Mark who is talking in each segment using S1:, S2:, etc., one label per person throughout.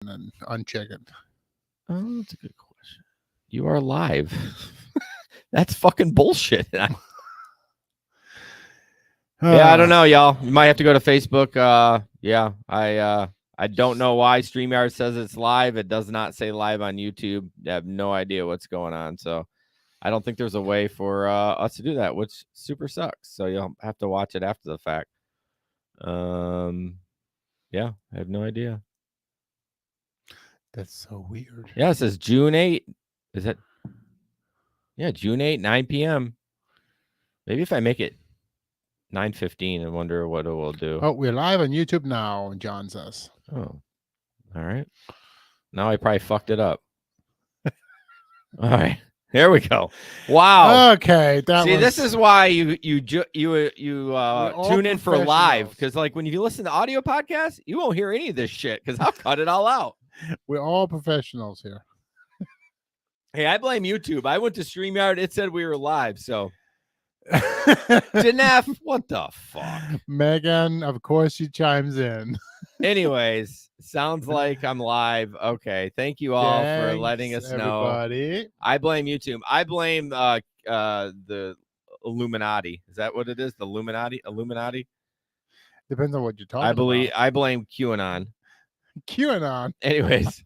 S1: and uncheck it?
S2: Oh, that's a good question. You are live. That's fucking bullshit. Yeah, I don't know, y'all. You might have to go to Facebook. Yeah, I don't know why StreamYard says it's live. It does not say live on YouTube. I have no idea what's going on. So I don't think there's a way for us to do that, which super sucks. So you'll have to watch it after the fact. Yeah, I have no idea.
S1: That's so weird.
S2: Yeah, it says June 8. Is that? Yeah, June 8, 9 p.m. Maybe if I make it 9:15, I wonder what it will do.
S1: Oh, we're live on YouTube now, John says.
S2: Oh, all right. Now I probably fucked it up. All right, here we go. Wow.
S1: Okay,
S2: See, this is why you tune in for live, because like when you listen to audio podcasts, you won't hear any of this shit because I'll cut it all out.
S1: We're all professionals here.
S2: Hey, I blame YouTube. I went to StreamYard. It said we were live, so. Janef, what the fuck?
S1: Megan, of course she chimes in.
S2: Anyways, sounds like I'm live. Okay, thank you all for letting us know. I blame YouTube. I blame the Illuminati. Is that what it is? The Illuminati?
S1: Depends on what you're talking about.
S2: I blame QAnon.
S1: QAnon.
S2: Anyways.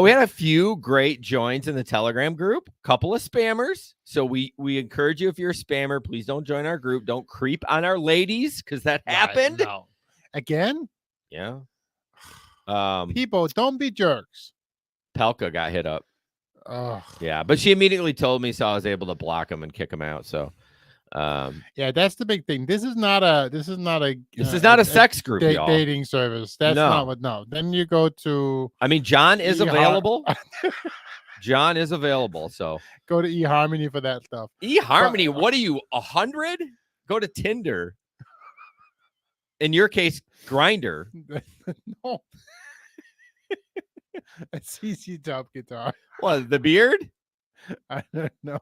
S2: We had a few great joins in the Telegram group, couple of spammers. So we encourage you, if you're a spammer, please don't join our group. Don't creep on our ladies, because that happened.
S1: No. Again?
S2: Yeah.
S1: People, don't be jerks.
S2: Pelka got hit up.
S1: Oh.
S2: Yeah, but she immediately told me, so I was able to block him and kick him out. So
S1: yeah, that's the big thing. This is not a
S2: sex group, y'all.
S1: Dating service. That's not what. No, then you go to.
S2: I mean, John is available. John is available. So
S1: go to eHarmony for that stuff.
S2: eHarmony. What are you, 100? Go to Tinder. In your case, Grinder.
S1: No. A CC Top guitar.
S2: What, the beard?
S1: I don't know.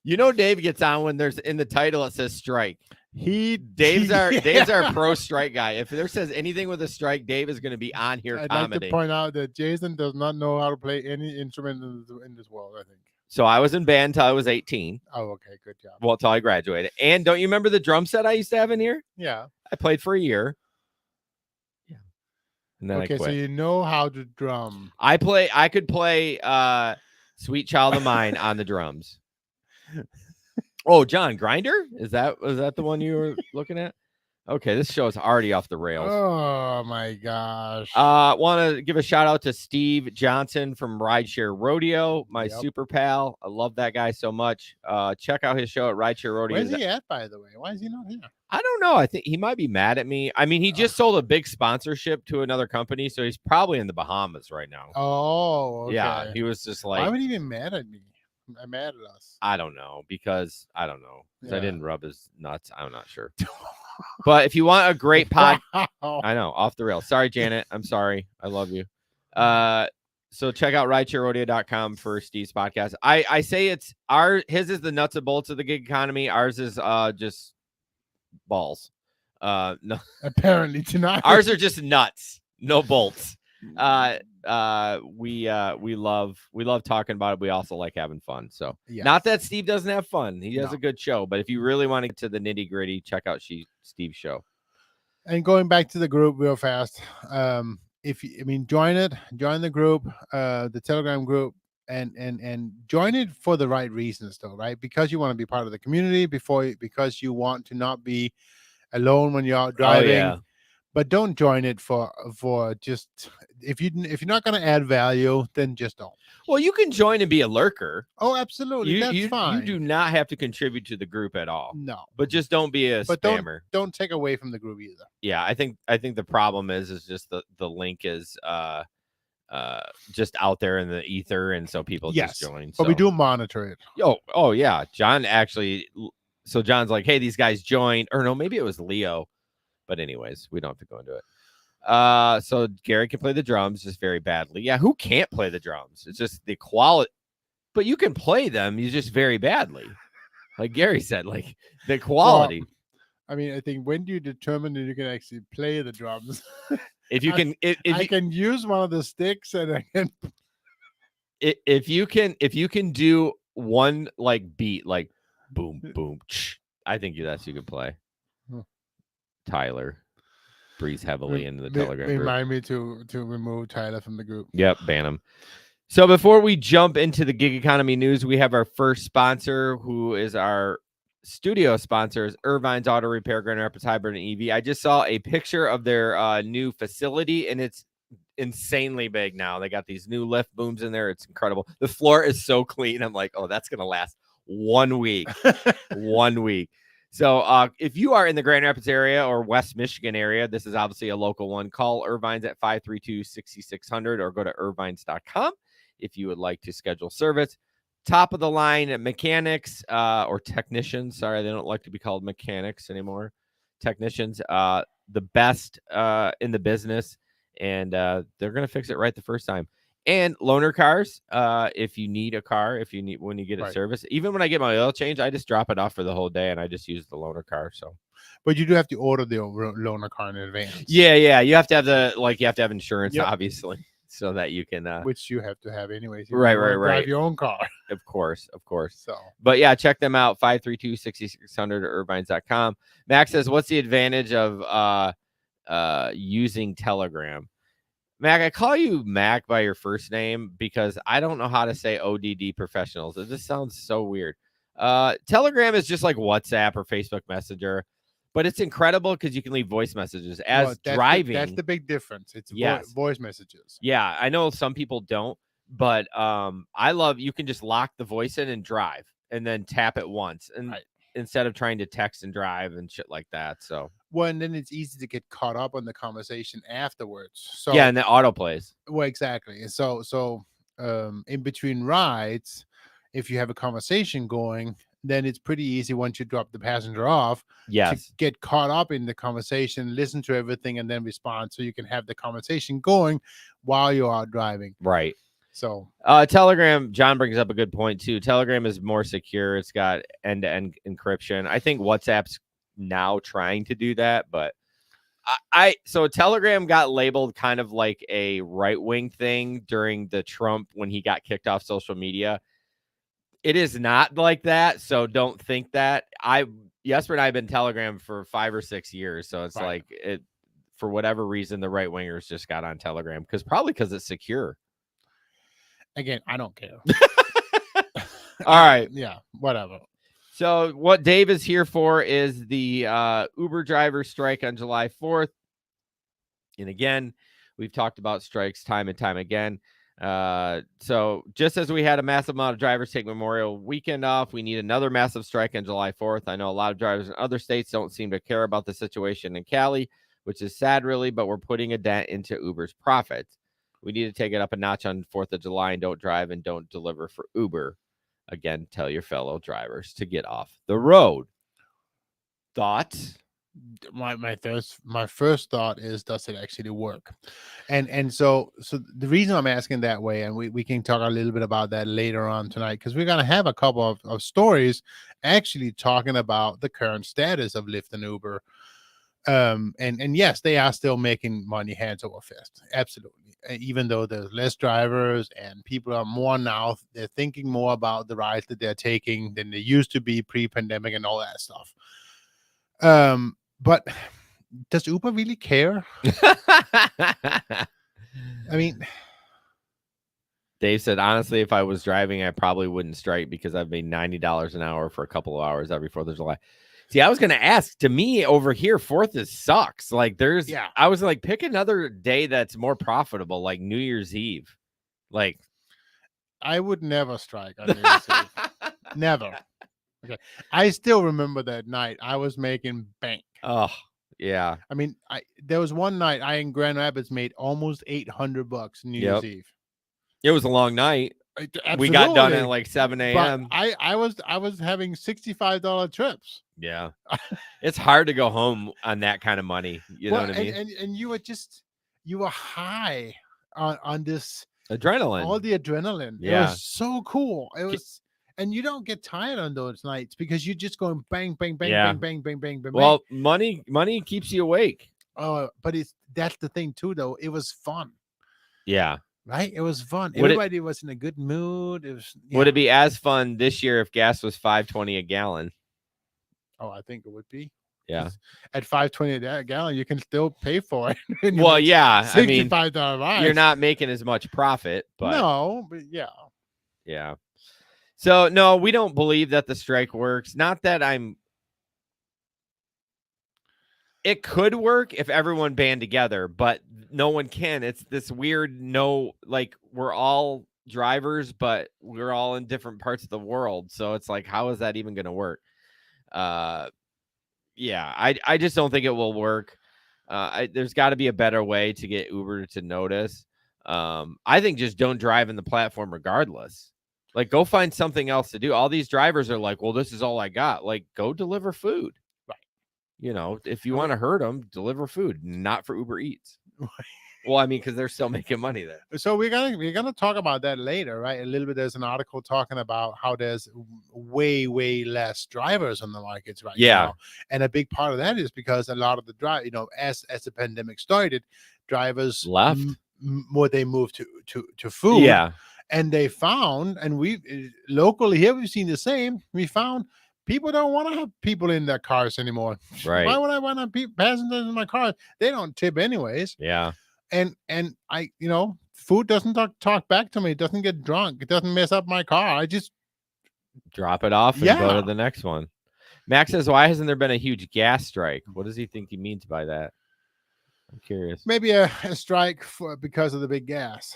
S2: You know, Dave gets on when there's in the title it says strike. Dave's our pro strike guy. If there says anything with a strike, Dave is going to be on here.
S1: I'd like to point out that Jason does not know how to play any instrument in this world, I think.
S2: So I was in band until I was 18.
S1: Oh, okay, good job.
S2: Well, until I graduated. And don't you remember the drum set I used to have in here?
S1: Yeah.
S2: I played for a year. Yeah. And then I quit.
S1: So you know how to drum.
S2: I could play Sweet Child of Mine on the drums. Oh, John, Grinder? Was that the one you were looking at? Okay, this show is already off the rails.
S1: Oh my gosh.
S2: Want to give a shout out to Steve Johnson from Rideshare Rodeo, my super pal. I love that guy so much. Check out his show at Rideshare Rodeo.
S1: Where's he at, by the way? Why is he not here?
S2: I don't know. I think he might be mad at me. I mean, he just sold a big sponsorship to another company, so he's probably in the Bahamas right now.
S1: Oh, okay.
S2: Yeah, he was just like,
S1: why would he be mad at me? I'm mad at us.
S2: I don't know, because I didn't rub his nuts. I'm not sure. But if you want a great pod, I know, off the rails. Sorry, Janet. I'm sorry. I love you. So check out ridesharerodeo.com for Steve's podcast. I say his is the nuts and bolts of the gig economy. Ours is just balls. No,
S1: apparently tonight.
S2: Ours are just nuts, no bolts. We love talking about it. We also like having fun. So not that Steve doesn't have fun. He has a good show, but if you really want to get to the nitty gritty, check out Steve's show.
S1: And going back to the group real fast. Join the group, the Telegram group, and join it for the right reasons though, right? Because you want to be part of the community because you want to not be alone when you're out driving. Oh, yeah. But don't join it for just if you're not going to add value, then just don't.
S2: Well, you can join and be a lurker.
S1: Oh, absolutely. That's fine.
S2: You do not have to contribute to the group at all.
S1: No.
S2: But just don't be a spammer.
S1: Don't take away from the group either.
S2: Yeah, I think the problem is just the link is just out there in the ether, and so people just join.
S1: But we do monitor it.
S2: Oh yeah. John John's like, hey, these guys joined, or no, maybe it was Leo. But anyways, we don't have to go into it. So Gary can play the drums just very badly. Yeah, who can't play the drums? It's just the quality. But you can play them, you just very badly. Like Gary said, like the quality.
S1: Well, I mean, I think when do you determine that you can actually play the drums?
S2: If you can,
S1: I can use one of the sticks and I can.
S2: if you can do one like beat like boom boom, I think that's you could play. Tyler breathes heavily into the Telegram group.
S1: Remind me to remove Tyler from the group.
S2: Yep, ban him. So before we jump into the gig economy news, we have our first sponsor, who is our studio sponsors, Irvine's Auto Repair, Grand Rapids Hybrid and EV. I just saw a picture of their new facility, and it's insanely big now. They got these new lift booms in there. It's incredible. The floor is so clean. I'm like, oh, that's going to last 1 week. 1 week. So if you are in the Grand Rapids area or West Michigan area, this is obviously a local one. Call Irvine's at 532-6600 or go to irvines.com if you would like to schedule service. Top of the line mechanics or technicians. Sorry, they don't like to be called mechanics anymore. Technicians, the best in the business, and they're going to fix it right the first time. And loaner cars, if you need a car, when you get it serviced, even when I get my oil change, I just drop it off for the whole day and I just use the loaner car. So,
S1: but you do have to order the loaner car in advance.
S2: Yeah, you have to have insurance, obviously, so that you can,
S1: which you have to have anyways.
S2: Right.
S1: Drive your own car,
S2: of course.
S1: So,
S2: but yeah, check them out 532-6600 or irvines.com. Max says, "What's the advantage of using Telegram?" Mac, I call you Mac by your first name because I don't know how to say ODD professionals. It just sounds so weird. Telegram is just like WhatsApp or Facebook Messenger, but it's incredible because you can leave voice messages driving.
S1: That's the big difference. It's voice messages.
S2: Yeah, I know some people don't, but I love you can just lock the voice in and drive and then tap it once and instead of trying to text and drive and shit like that. So.
S1: Well, and then it's easy to get caught up on the conversation afterwards. So
S2: yeah, and the auto plays.
S1: Well, exactly. And so in between rides, if you have a conversation going, then it's pretty easy once you drop the passenger off to get caught up in the conversation, listen to everything, and then respond so you can have the conversation going while you are driving.
S2: Right.
S1: So
S2: Telegram, John brings up a good point too. Telegram is more secure. It's got end-to-end encryption. I think WhatsApp's now trying to do that, but so Telegram got labeled kind of like a right-wing thing during the Trump when he got kicked off social media. It is not like that, so don't think that. Jesper and I have been Telegram for 5 or 6 years, so it's like it for whatever reason the right-wingers just got on Telegram because it's secure.
S1: Again, I don't care.
S2: All right.
S1: Yeah, whatever.
S2: So what Dave is here for is the Uber driver strike on July 4th. And again, we've talked about strikes time and time again. So just as we had a massive amount of drivers take Memorial Weekend off, we need another massive strike on July 4th. I know a lot of drivers in other states don't seem to care about the situation in Cali, which is sad, really, but we're putting a dent into Uber's profits. We need to take it up a notch on 4th of July and don't drive and don't deliver for Uber. Again, tell your fellow drivers to get off the road. Thoughts?
S1: My first thought is, does it actually work? And so the reason I'm asking that way, and we can talk a little bit about that later on tonight, because we're going to have a couple of stories actually talking about the current status of Lyft and Uber. And yes, they are still making money hands over fist. Absolutely. Even though there's less drivers and people are more now, they're thinking more about the rides that they're taking than they used to be pre-pandemic and all that stuff. But does Uber really care? I mean,
S2: Dave said, honestly, if I was driving, I probably wouldn't strike because I've made $90 an hour for a couple of hours every 4th of July. See, I was going to ask, to me over here, 4th sucks. Like I was like, pick another day that's more profitable, like New Year's Eve. Like,
S1: I would never strike on New Year's Eve. Never. Okay. I still remember that night. I was making bank.
S2: Oh, yeah.
S1: I mean, there was one night I in Grand Rapids made almost $800 New Year's Eve.
S2: It was a long night.
S1: Absolutely.
S2: We got done at like 7 a.m.
S1: But I was having $65 trips.
S2: Yeah. It's hard to go home on that kind of money. You know what I mean?
S1: And you were high on this
S2: adrenaline.
S1: All the adrenaline.
S2: Yeah.
S1: It was so cool. It was, and you don't get tired on those nights because you're just going bang, bang, bang, bang, bang, bang, bang, bang.
S2: Well, money keeps you awake.
S1: Oh, but that's the thing too, though. It was fun,
S2: Yeah.
S1: right? It was fun.
S2: Would it
S1: Everybody was in a good mood. It was,
S2: would
S1: yeah.
S2: it be as fun this year if gas was $5.20 a gallon?
S1: Oh, I think it would be.
S2: Yeah.
S1: 'Cause at 5.20 a gallon, you can still pay for it. And you
S2: Well,
S1: make
S2: yeah. I mean,
S1: $65
S2: you're
S1: buys.
S2: not making as much profit, but
S1: No, but yeah.
S2: yeah. So no, we don't believe that the strike works. Not that it could work if everyone band together, but no one can. It's this weird like we're all drivers, but we're all in different parts of the world. So it's like, how is that even going to work? Yeah, I just don't think it will work. There's got to be a better way to get Uber to notice. I think just don't drive in the platform regardless. Like, go find something else to do. All these drivers are like, well, this is all I got. Like, go deliver food.
S1: Right.
S2: If you want to hurt them, deliver food, not for Uber Eats. Well, I mean, because they're still making money there.
S1: So we're gonna talk about that later, right? A little bit. There's an article talking about how there's way less drivers on the markets right now, and a big part of that is because a lot of the as the pandemic started, drivers
S2: left.
S1: They moved to food.
S2: Yeah.
S1: And they found, and we locally here we've seen the same. We found people don't want to have people in their cars anymore.
S2: Right.
S1: Why would I want to have passengers in my car? They don't tip anyways.
S2: Yeah.
S1: And I, food doesn't talk back to me. It doesn't get drunk. It doesn't mess up my car. I just
S2: drop it off and go to the next one. Max says, why hasn't there been a huge gas strike? What does he think he means by that? I'm curious.
S1: Maybe a strike because of the big gas.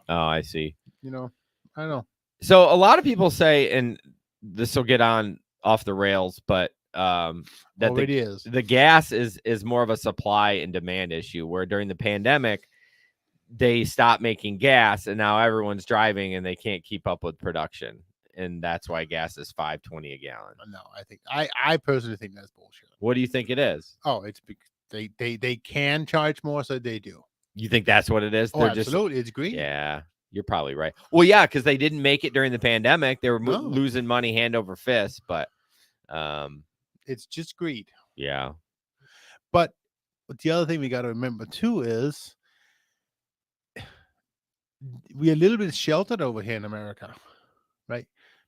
S2: Oh, I see.
S1: I don't know.
S2: So a lot of people say, and this will get on off the rails, but that the gas is more of a supply and demand issue, where during the pandemic they stopped making gas and now everyone's driving and they can't keep up with production, and that's why gas is $5.20 a gallon.
S1: No, I personally think that's bullshit.
S2: What do you think it is?
S1: Oh, it's because they can charge more, so they do.
S2: You think that's what it is?
S1: Oh, absolutely. It's greed.
S2: Yeah, you're probably right. Well, yeah, because they didn't make it during the pandemic. They were losing money hand over fist, but
S1: it's just greed.
S2: Yeah.
S1: But the other thing we got to remember too is we're a little bit sheltered over here in America, right?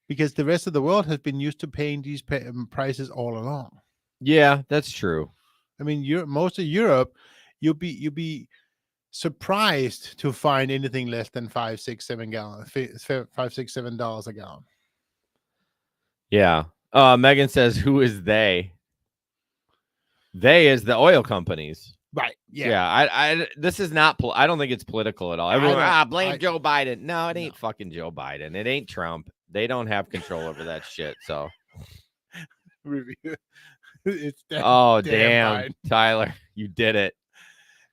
S1: Because the rest of the world has been used to paying these prices all along.
S2: Yeah, that's true.
S1: I mean, most of Europe, you'll be surprised to find anything less than $5, $6, $7 a gallon.
S2: Yeah. Megan says, "Who is they?" They is the oil companies,
S1: right? Yeah.
S2: Yeah. I this is not. I don't think it's political at all. Everyone blame Joe Biden. No, it ain't fucking Joe Biden. It ain't Trump. They don't have control over that shit. So.
S1: It's
S2: damn Tyler, you did it.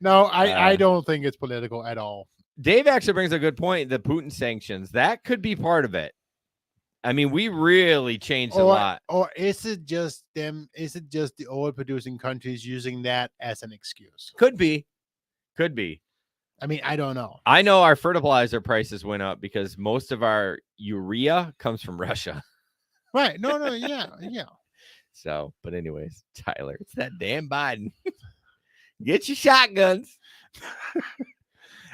S1: No, I don't think it's political at all.
S2: Dave actually brings a good point. The Putin sanctions, that could be part of it. I mean, we really changed a lot.
S1: Or is it just them? Is it just the oil producing countries using that as an excuse?
S2: Could be.
S1: I mean, I don't know.
S2: I know our fertilizer prices went up because most of our urea comes from Russia.
S1: Right. No, yeah.
S2: So, but anyways, Tyler, it's that damn Biden. Get your shotguns.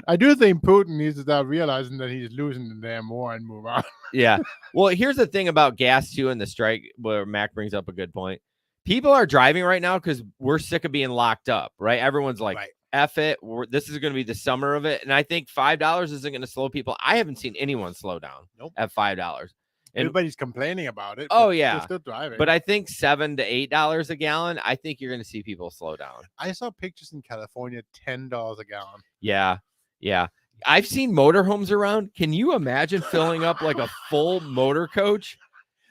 S1: I do think Putin needs to start realizing that he's losing the damn war and move on.
S2: Yeah. Well, here's the thing about gas too and the strike, where Mac brings up a good point. People are driving right now because we're sick of being locked up, right? Everyone's like, F it. This is going to be the summer of it. And I think $5 isn't going to slow people. I haven't seen anyone slow down at $5.
S1: Everybody's complaining about it.
S2: Oh, yeah.
S1: They're still driving.
S2: But I think $7 to $8 a gallon, I think you're going to see people slow down.
S1: I saw pictures in California, $10 a gallon.
S2: Yeah. Yeah. I've seen motorhomes around. Can you imagine filling up like a full motor coach?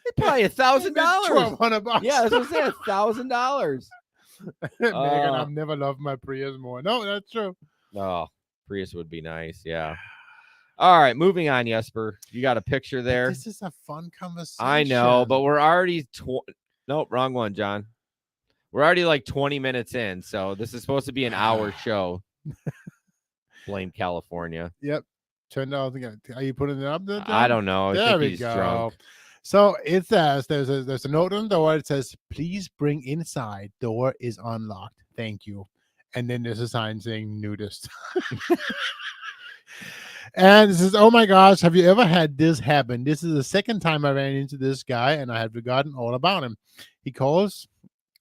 S2: It's probably $1,000.
S1: $1,200.
S2: Yeah, that's what I'm saying. $1,000.
S1: Megan, I've never loved my Prius more. No, that's true.
S2: Oh, Prius would be nice. Yeah. All right, moving on, Jesper. You got a picture there.
S1: This is a fun conversation.
S2: I know, but we're already nope, wrong one, John. We're already like 20 minutes in, so this is supposed to be an hour show. Blame California.
S1: Yep. $10 again. Are you putting it up there?
S2: I don't know. I think he's drunk.
S1: So it says there's a note on the door. It says, "Please bring inside. Door is unlocked. Thank you." and then there's a sign saying nudist. And it says, "Oh my gosh, have you ever had this happen? This is the second time I ran into this guy, and I had forgotten all about him. He calls,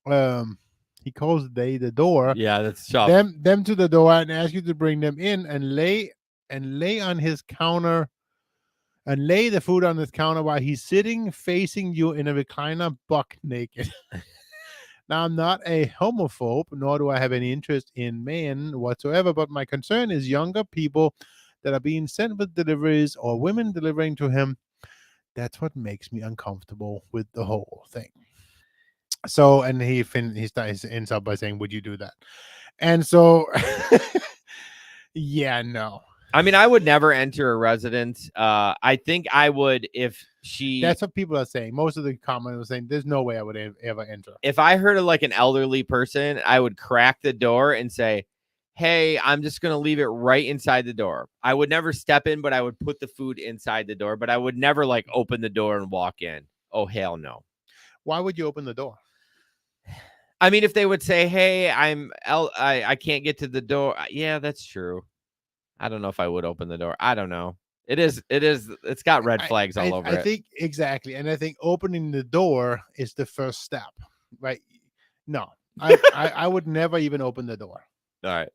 S1: um, he calls they the door,
S2: Yeah, that's tough.
S1: them to the door, and asks you to bring them in and lay on his counter and lay the food on his counter while he's sitting facing you in a recliner, buck naked." Now, I'm not a homophobe, nor do I have any interest in men whatsoever, but my concern is younger people that are being sent with deliveries or women delivering to him. That's what makes me uncomfortable with the whole thing. So, and he ends up by saying, "Would you do that?" And so, yeah, no.
S2: I mean, I would never enter a residence. I think I would if she.
S1: That's what people are saying. Most of the comment was saying, "There's no way I would ever enter."
S2: If I heard of like an elderly person, I would crack the door and say, "Hey, I'm just going to leave it right inside the door." I would never step in, but I would put the food inside the door, but I would never like open the door and walk in. Oh, hell no.
S1: Why would you open the door?
S2: I mean, if they would say, "Hey, I can't get to the door." Yeah, that's true. I don't know if I would open the door. I don't know. It's got red flags all over it.
S1: I think exactly. And I think opening the door is the first step, right? No, I would never even open the door.
S2: All right.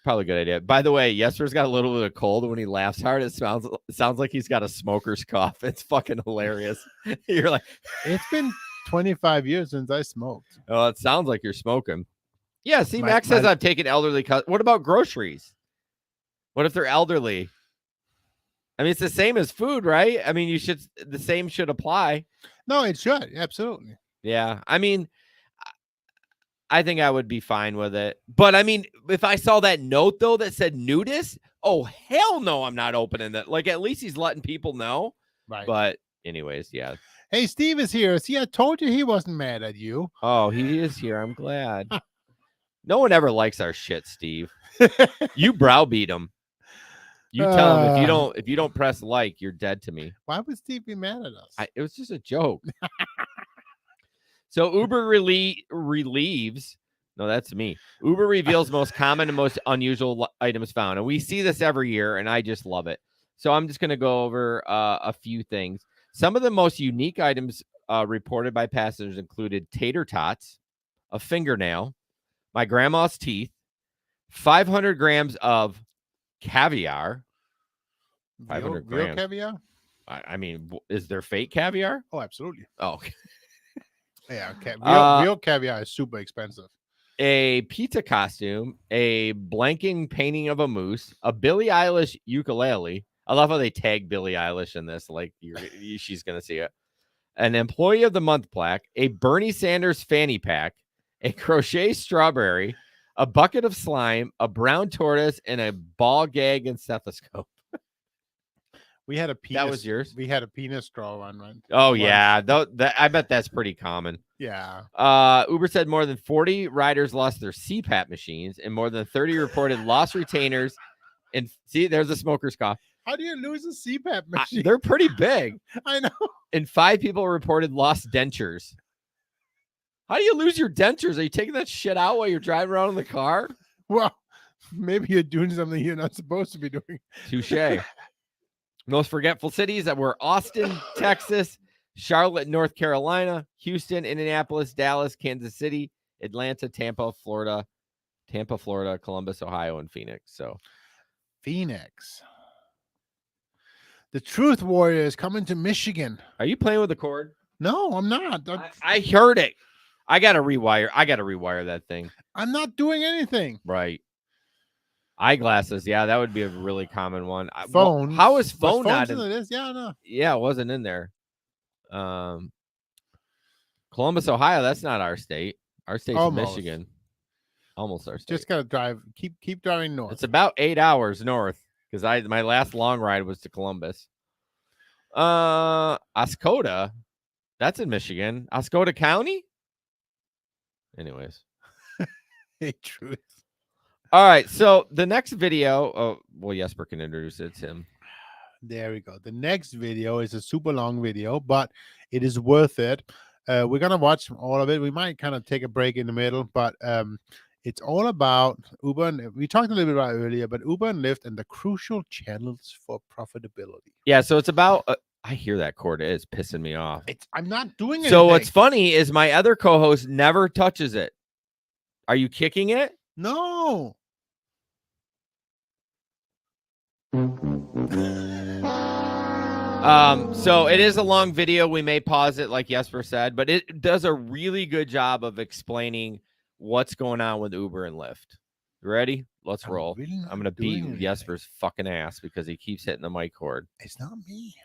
S2: Probably a good idea. By the way, Jesper's got a little bit of cold when he laughs hard. It sounds like he's got a smoker's cough. It's fucking hilarious. You're like,
S1: it's been 25 years since I smoked.
S2: Oh, it sounds like you're smoking. Yeah, see, Max says I've taken elderly. What about groceries? What if they're elderly? I mean, it's the same as food, right? I mean, the same should apply.
S1: No, it should. Absolutely.
S2: Yeah. I mean, I think I would be fine with it. But I mean, if I saw that note though that said nudist, oh hell no, I'm not opening that. Like at least he's letting people know.
S1: Right.
S2: But anyways, yeah.
S1: Hey, Steve is here. See, I told you he wasn't mad at you.
S2: Oh, he is here. I'm glad. No one ever likes our shit, Steve. You browbeat him. You tell him if you don't press like, you're dead to me.
S1: Why would Steve be mad at us?
S2: It was just a joke. So Uber relieves. No, that's me. Uber reveals most common and most unusual items found. And we see this every year, and I just love it. So I'm just going to go over a few things. Some of the most unique items reported by passengers included tater tots, a fingernail, my grandma's teeth, 500 grams of caviar. 500 grams.
S1: Real caviar?
S2: I mean, is there fake caviar?
S1: Oh, absolutely.
S2: Oh,
S1: yeah. Real caviar is super expensive.
S2: A pizza costume, a blanking painting of a moose, a Billie Eilish ukulele. I love how they tag Billie Eilish in this. Like she's going to see it. An Employee of the Month plaque, a Bernie Sanders fanny pack, a crochet strawberry, a bucket of slime, a brown tortoise, and a ball gag and stethoscope.
S1: We had a penis.
S2: That was yours?
S1: We had a penis straw one, right?
S2: Oh, yeah. I bet that's pretty common.
S1: Yeah.
S2: Uber said more than 40 riders lost their CPAP machines and more than 30 reported lost retainers. And see, there's a smoker's cough.
S1: How do you lose a CPAP machine?
S2: They're pretty big.
S1: I know.
S2: And 5 people reported lost dentures. How do you lose your dentures? Are you taking that shit out while you're driving around in the car?
S1: Well, maybe you're doing something you're not supposed to be doing.
S2: Touche. Most forgetful cities that were Austin, Texas, Charlotte, North Carolina, Houston, Indianapolis, Dallas, Kansas City, Atlanta, Tampa, Florida, Columbus, Ohio, and Phoenix. So,
S1: Phoenix. The Truth Warrior is coming to Michigan.
S2: Are you playing with the cord?
S1: No, I'm not.
S2: I heard it. I got to rewire that thing.
S1: I'm not doing anything.
S2: Right. Eyeglasses. Yeah, that would be a really common one.
S1: Phone.
S2: How is phone not in
S1: this? Yeah, no.
S2: Yeah, it wasn't in there. Columbus, Ohio. That's not our state. Our state's Michigan. Almost our state.
S1: Just gotta drive. Keep driving north.
S2: It's about 8 hours north because my last long ride was to Columbus. Oscoda. That's in Michigan. Oscoda County. Anyways.
S1: Hey, Truth.
S2: All right, so the next video, Jesper can introduce it. It's him.
S1: There we go. The next video is a super long video, but it is worth it. We're going to watch all of it. We might kind of take a break in the middle, but It's all about Uber, and we talked a little bit about it earlier, but Uber and Lyft and the crucial channels for profitability.
S2: Yeah, so it's about. I hear that chord is pissing me off.
S1: I'm not doing anything.
S2: So what's funny is my other co-host never touches it. Are you kicking it?
S1: No.
S2: So it is a long video. We may pause it, like Jesper said, but it does a really good job of explaining what's going on with Uber and Lyft. You ready? Let's roll.
S1: Really
S2: I'm gonna beat Jesper's fucking ass because he keeps hitting the mic cord.
S1: It's not me.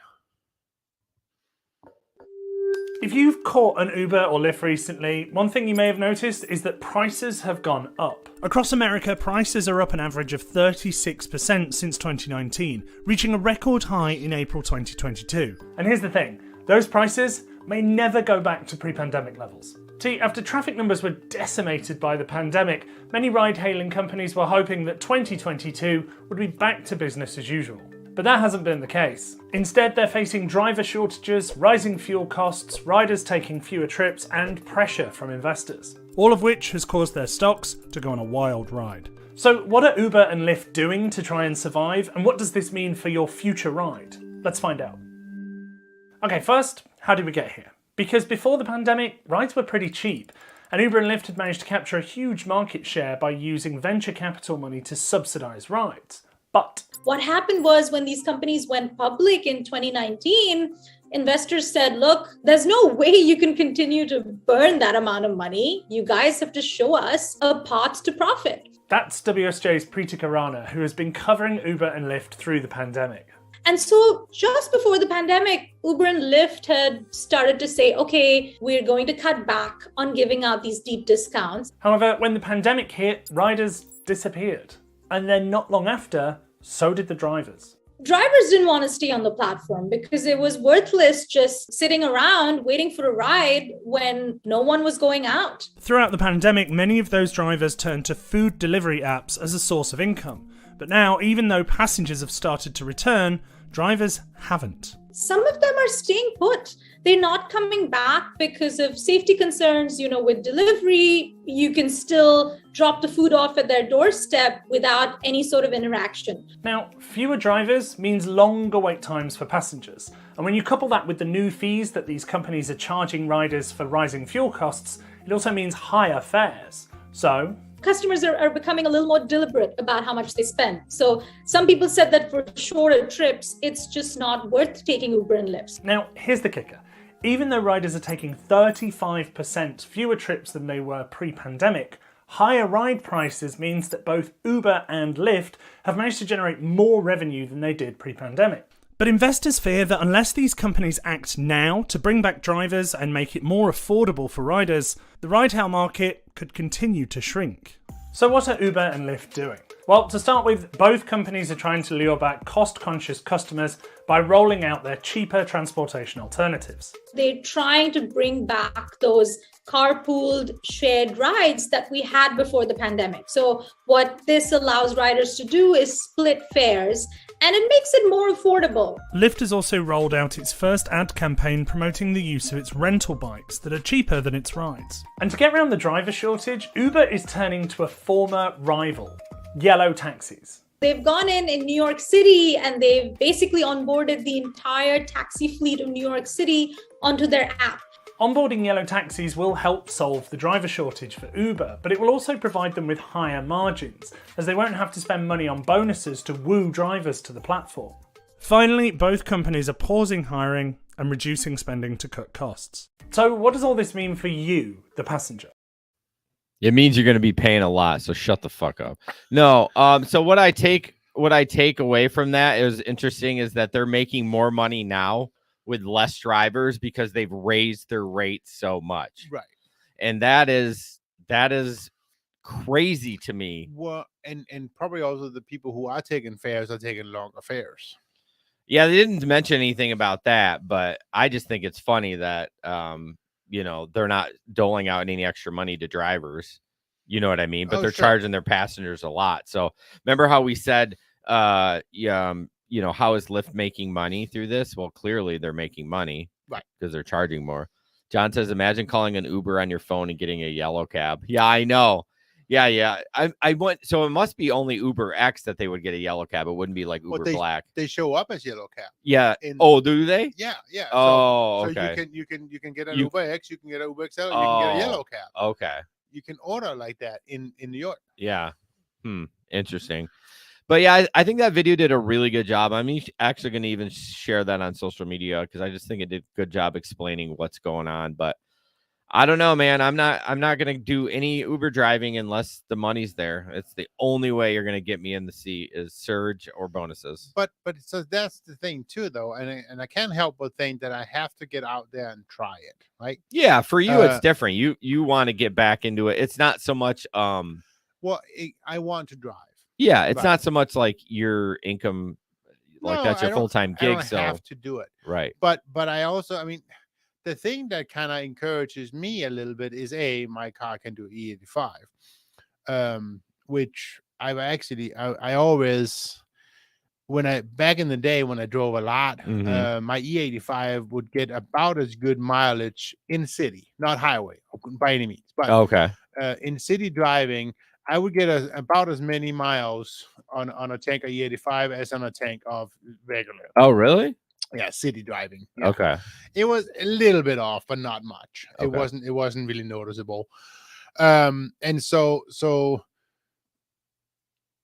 S3: If you've caught an Uber or Lyft recently, one thing you may have noticed is that prices have gone up. Across America, prices are up an average of 36% since 2019, reaching a record high in April 2022. And here's the thing, those prices may never go back to pre-pandemic levels. See, after traffic numbers were decimated by the pandemic, many ride-hailing companies were hoping that 2022 would be back to business as usual. But that hasn't been the case. Instead, they're facing driver shortages, rising fuel costs, riders taking fewer trips, and pressure from investors. All of which has caused their stocks to go on a wild ride. So what are Uber and Lyft doing to try and survive, and what does this mean for your future ride? Let's find out. Okay, first, how did we get here? Because before the pandemic, rides were pretty cheap, and Uber and Lyft had managed to capture a huge market share by using venture capital money to subsidize rides. But
S4: what happened was when these companies went public in 2019, investors said, look, there's no way you can continue to burn that amount of money. You guys have to show us a path to profit.
S3: That's WSJ's Preetika Rana, who has been covering Uber and Lyft through the pandemic.
S4: And so just before the pandemic, Uber and Lyft had started to say, okay, we're going to cut back on giving out these deep discounts.
S3: However, when the pandemic hit, riders disappeared. And then not long after, so did the drivers.
S4: Drivers didn't want to stay on the platform because it was worthless just sitting around waiting for a ride when no one was going out.
S3: Throughout the pandemic, many of those drivers turned to food delivery apps as a source of income. But now, even though passengers have started to return, drivers haven't.
S4: Some of them are staying put. They're not coming back because of safety concerns. You know, with delivery, you can still drop the food off at their doorstep without any sort of interaction.
S3: Now, fewer drivers means longer wait times for passengers. And when you couple that with the new fees that these companies are charging riders for rising fuel costs, it also means higher fares. So
S4: customers are becoming a little more deliberate about how much they spend. So some people said that for shorter trips, it's just not worth taking Uber and Lyft.
S3: Now, here's the kicker. Even though riders are taking 35% fewer trips than they were pre-pandemic, higher ride prices means that both Uber and Lyft have managed to generate more revenue than they did pre-pandemic. But investors fear that unless these companies act now to bring back drivers and make it more affordable for riders, the ride-hail market could continue to shrink. So what are Uber and Lyft doing? Well, to start with, both companies are trying to lure back cost-conscious customers by rolling out their cheaper transportation alternatives.
S4: They're trying to bring back those carpooled shared rides that we had before the pandemic. So what this allows riders to do is split fares, and it makes it more affordable.
S3: Lyft has also rolled out its first ad campaign promoting the use of its rental bikes that are cheaper than its rides. And to get around the driver shortage, Uber is turning to a former rival, yellow taxis.
S4: They've gone in New York City and they've basically onboarded the entire taxi fleet of New York City onto their app.
S3: Onboarding yellow taxis will help solve the driver shortage for Uber, but it will also provide them with higher margins, as they won't have to spend money on bonuses to woo drivers to the platform. Finally, both companies are pausing hiring and reducing spending to cut costs. So what does all this mean for you, the passenger?
S2: It means you're going to be paying a lot, so shut the fuck up. No, so what I take away from that is interesting is that they're making more money now with less drivers because they've raised their rates so much.
S1: Right.
S2: And that is crazy to me.
S1: Well, and probably also the people who are taking fares are taking longer fares.
S2: Yeah, they didn't mention anything about that, but I just think it's funny that they're not doling out any extra money to drivers. You know what I mean? But they're charging their passengers a lot. So remember how we said how is Lyft making money through this? Well, clearly they're making money,
S1: right? Because
S2: they're charging more. John says, imagine calling an Uber on your phone and getting a yellow cab. Yeah, I know. Yeah. I went. So it must be only Uber X that they would get a yellow cab. It wouldn't be like
S1: Well,
S2: Uber Black.
S1: they show up as yellow cab.
S2: Yeah.
S1: In,
S2: Oh, do they?
S1: Yeah.
S2: Oh,
S1: so
S2: okay.
S1: you can get an Uber X, you can get an Uber XL, you can
S2: Oh,
S1: get a yellow cab.
S2: Okay.
S1: You can order like that in New York.
S2: Yeah. Interesting. But yeah, I think that video did a really good job. I'm actually going to even share that on social media because I just think it did a good job explaining what's going on. But I don't know, man. I'm not going to do any Uber driving unless the money's there. It's the only way you're going to get me in the seat is surge or bonuses.
S1: But so that's the thing too, though, and I can't help but think that I have to get out there and try it, right?
S2: Yeah, for you it's different. You want to get back into it. It's not so much.
S1: Well, I want to drive.
S2: Yeah, it's not so much like your income, like that's your full-time gig.
S1: I don't have to do it,
S2: right?
S1: But I also, I mean, the thing that kind of encourages me a little bit is my car can do E85, which I always, back in the day when I drove a lot, my E85 would get about as good mileage in city, not highway by any means, but
S2: okay,
S1: in city driving, I would get about as many miles on a tank of E85 as on a tank of regular.
S2: Oh, really?
S1: Yeah, city driving. Yeah.
S2: Okay.
S1: It was a little bit off, but not much.
S2: Okay.
S1: It wasn't really noticeable. And so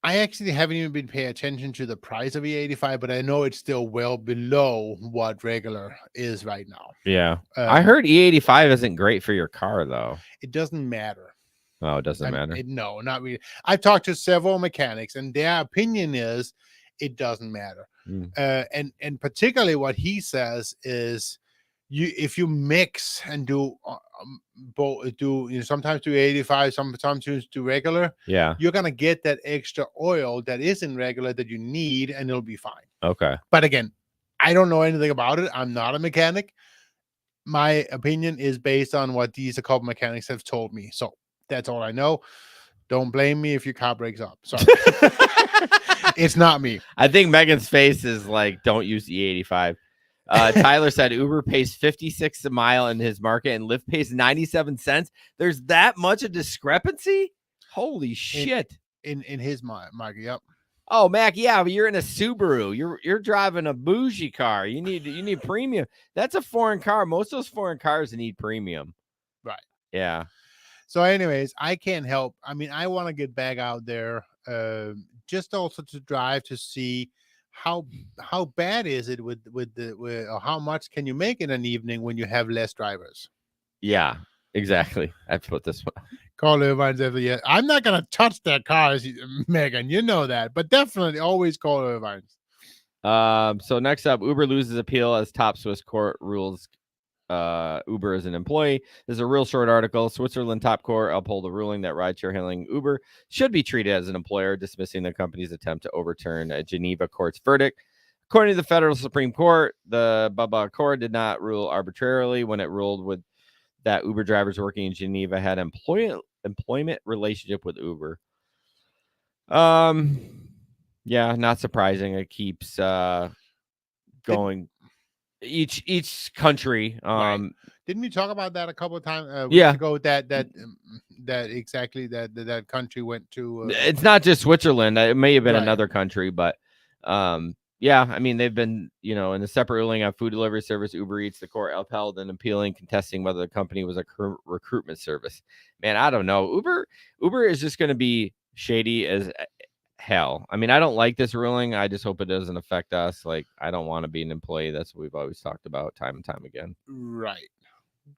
S1: I actually haven't even been paying attention to the price of E85, but I know it's still well below what regular is right now.
S2: Yeah. I heard E85 isn't great for your car though.
S1: It doesn't matter.
S2: Oh, it doesn't matter.
S1: No, not really. I've talked to several mechanics, and their opinion is it doesn't matter. And particularly what he says is, if you mix and do both, sometimes do 85, sometimes do regular.
S2: Yeah,
S1: you're gonna get that extra oil that is in regular that you need, and it'll be fine.
S2: Okay.
S1: But again, I don't know anything about it. I'm not a mechanic. My opinion is based on what these a couple mechanics have told me. So that's all I know. Don't blame me if your car breaks up. Sorry. It's not me.
S2: I think Megan's face is like, don't use E85. Tyler said Uber pays 56 a mile in his market and Lyft pays 97 cents. There's that much of discrepancy? Holy shit.
S1: In his market, yep.
S2: Oh, Mac, yeah, but you're in a Subaru. You're driving a bougie car. You need premium. That's a foreign car. Most of those foreign cars need premium.
S1: Right.
S2: Yeah.
S1: So anyways, I can't help. I mean, I want to get back out there just also to drive to see how bad is it with or how much can you make in an evening when you have less drivers.
S2: Yeah, exactly. I put this one.
S1: Call Irvine's every year. I'm not going to touch that car, Megan. You know that. But definitely always call Irvine's.
S2: So next up, Uber loses appeal as top Swiss court rules Uber as an employee. This is a real short article. Switzerland top court uphold a ruling that rideshare hailing Uber should be treated as an employer, dismissing the company's attempt to overturn a Geneva court's verdict. According to the federal Supreme Court, the Baba court did not rule arbitrarily when it ruled with that Uber drivers working in Geneva had employment relationship with Uber. Yeah, not surprising. It keeps going. Each country.
S1: Right. Didn't we talk about that a couple of times?
S2: Yeah.
S1: Ago that exactly that country went to.
S2: It's not just Switzerland. It may have been
S1: Right.
S2: another country, but yeah. I mean, they've been, in the separate ruling on food delivery service Uber Eats, the court upheld an appealing, contesting whether the company was a recruitment service. Man, I don't know. Uber is just going to be shady as hell. I mean, I don't like this ruling. I just hope it doesn't affect us. Like, I don't want to be an employee. That's what we've always talked about time and time again.
S1: Right.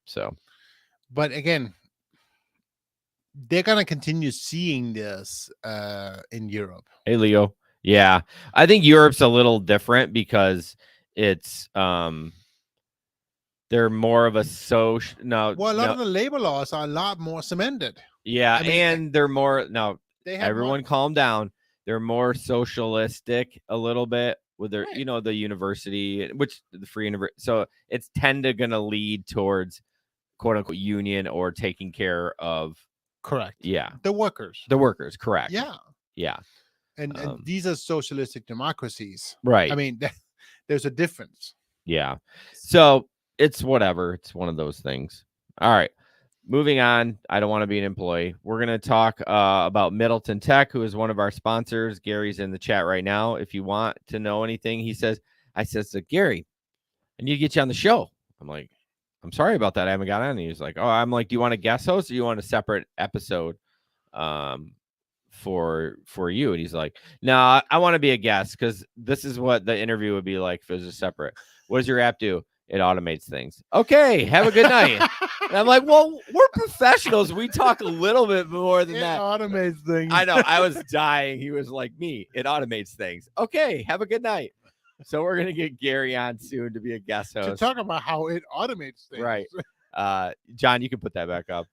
S2: So,
S1: but again, they're gonna continue seeing this in Europe.
S2: Hey, Leo. Yeah, I think Europe's a little different because it's they're more of a social. No,
S1: well, a lot of the labor laws are a lot more cemented.
S2: Yeah,
S1: I mean,
S2: and they're more now.
S1: They have
S2: everyone calm down. They're more socialistic a little bit with their,
S1: Right.
S2: The university, which the free university. So it's going to lead towards quote unquote union or taking care of.
S1: Correct.
S2: Yeah.
S1: The workers.
S2: Correct.
S1: Yeah.
S2: Yeah.
S1: And these are socialistic democracies.
S2: Right.
S1: I mean, there's a difference.
S2: Yeah. So it's whatever. It's one of those things. All right. moving on. I don't want to be an employee. We're going to talk about Middleton Tech, who is one of our sponsors. Gary's in the chat right now. If you want to know anything, I says to Gary, I need to get you on the show. I'm like, I'm sorry about that. I haven't got on. And he was like, oh, I'm like, do you want a guest host or you want a separate episode for you? And he's like, no, I want to be a guest because this is what the interview would be like if it was just separate. What does your app do? It automates things. Okay, have a good night. And I'm like, well, we're professionals. We talk a little bit more than that.
S1: It automates things.
S2: I know. I was dying. He was like, me. It automates things. Okay, have a good night. So we're going to get Gary on soon to be a guest host.
S1: To talk about how it automates things.
S2: Right. John, you can put that back up.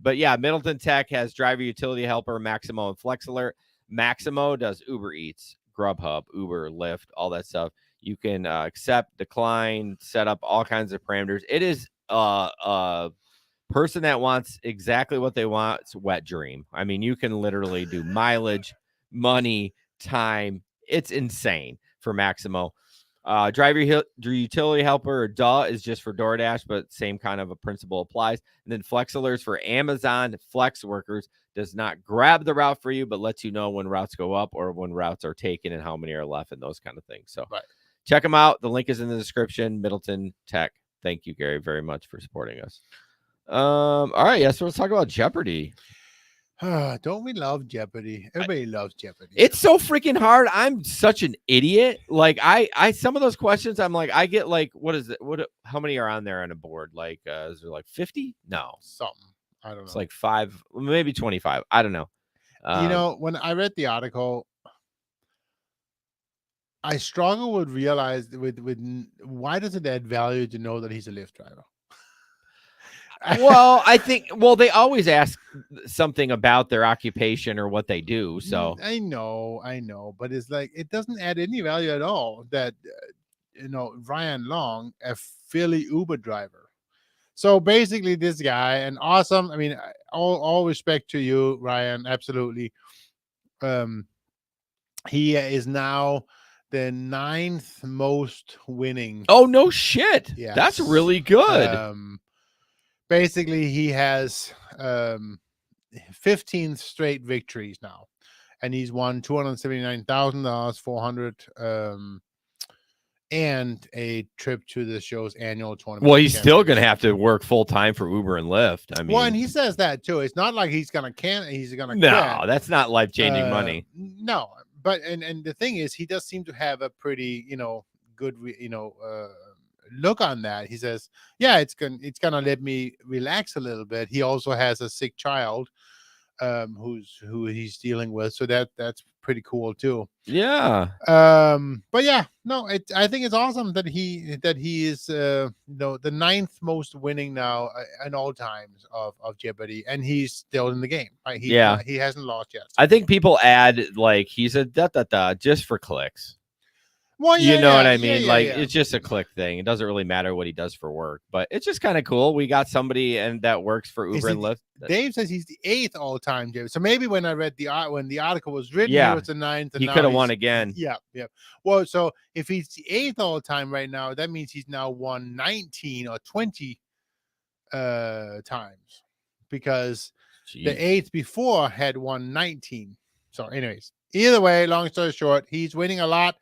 S2: But yeah, Middleton Tech has driver utility helper, Maximo, and Flex Alert. Maximo does Uber Eats, Grubhub, Uber, Lyft, all that stuff. You can accept, decline, set up all kinds of parameters. It is a person that wants exactly what they want. It's wet dream. I mean, you can literally do mileage, money, time. It's insane for Maximo. Driver utility helper, or DUH, is just for DoorDash, but same kind of a principle applies. And then Flex Alerts for Amazon Flex workers does not grab the route for you, but lets you know when routes go up or when routes are taken and how many are left and those kind of things. So check them out. The link is in the description. Middleton Tech. Thank you, Gary, very much for supporting us. All right, so let's talk about Jeopardy.
S1: Don't we love Jeopardy? Everybody loves Jeopardy.
S2: It's so freaking hard. I'm such an idiot. Like I some of those questions, I'm like, I get like, what is it? How many are on there on a board? Like, is there like 50? No,
S1: something. I don't know.
S2: It's like 5, maybe 25. I don't know.
S1: You know, when I read the article, I struggle with why does it add value to know that he's a Lyft driver?
S2: Well, I think, they always ask something about their occupation or what they do. So
S1: I know, but it's like, it doesn't add any value at all that, Ryan Long, a Philly Uber driver. So basically this guy, and awesome. I mean, all respect to you, Ryan. Absolutely. He is now the 9th most winning.
S2: Oh, no shit.
S1: Yes.
S2: That's really good.
S1: Basically, he has 15 straight victories now, and he's won $279,000, 400, and a trip to the show's annual tournament.
S2: Well, he's still going to have to work full time for Uber and Lyft. I mean,
S1: well, and he says that too. It's not like he's going to
S2: No,
S1: quit.
S2: That's not life changing money.
S1: No, but and the thing is, he does seem to have a pretty good look on that. He says, yeah, it's gonna let me relax a little bit. He also has a sick child who he's dealing with, so that's pretty cool too.
S2: Yeah.
S1: But yeah, no, I think it's awesome that he is the 9th most winning now in all times of Jeopardy, and he's still in the game. Right? He hasn't lost yet.
S2: I think people add like he's a just for clicks.
S1: Well,
S2: you know what I mean? It's just a click thing. It doesn't really matter what he does for work, but it's just kind of cool. We got somebody that works for Uber and Lyft.
S1: Dave says he's the 8th all time, Dave. So maybe when I read when the article was written, he was the 9th. And
S2: he could have won again.
S1: Yeah. Well, so if he's the 8th all time right now, that means he's now won 19 or 20 times, because the 8th before had won 19. So, anyways, either way, long story short, he's winning a lot.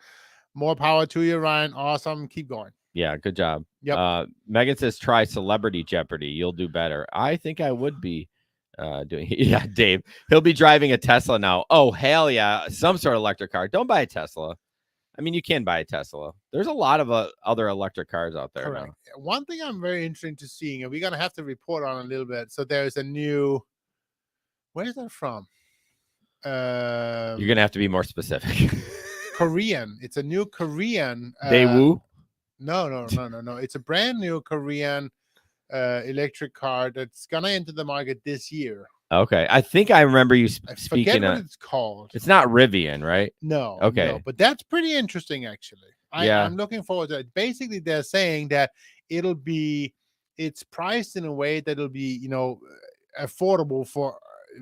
S1: More power to you, Ryan. Awesome. Keep going.
S2: Yeah, good job.
S1: Yep.
S2: Megan says, try Celebrity Jeopardy. You'll do better. I think I would be doing it. Yeah, Dave. He'll be driving a Tesla now. Oh, hell yeah. Some sort of electric car. Don't buy a Tesla. I mean, you can buy a Tesla. There's a lot of other electric cars out there.
S1: Correct. Now. One thing I'm very interested in seeing, and we're going to have to report on a little bit. So there's a new, where's that from?
S2: You're going to have to be more specific.
S1: Korean. It's a new Korean.
S2: Daewoo?
S1: No. It's a brand new Korean electric car that's gonna enter the market this year.
S2: Okay, I think I remember you speaking.
S1: I forget what it's called.
S2: It's not Rivian, right?
S1: No.
S2: Okay,
S1: no, but that's pretty interesting, actually. I'm looking forward to it. Basically, they're saying that it's priced in a way that it'll be, affordable for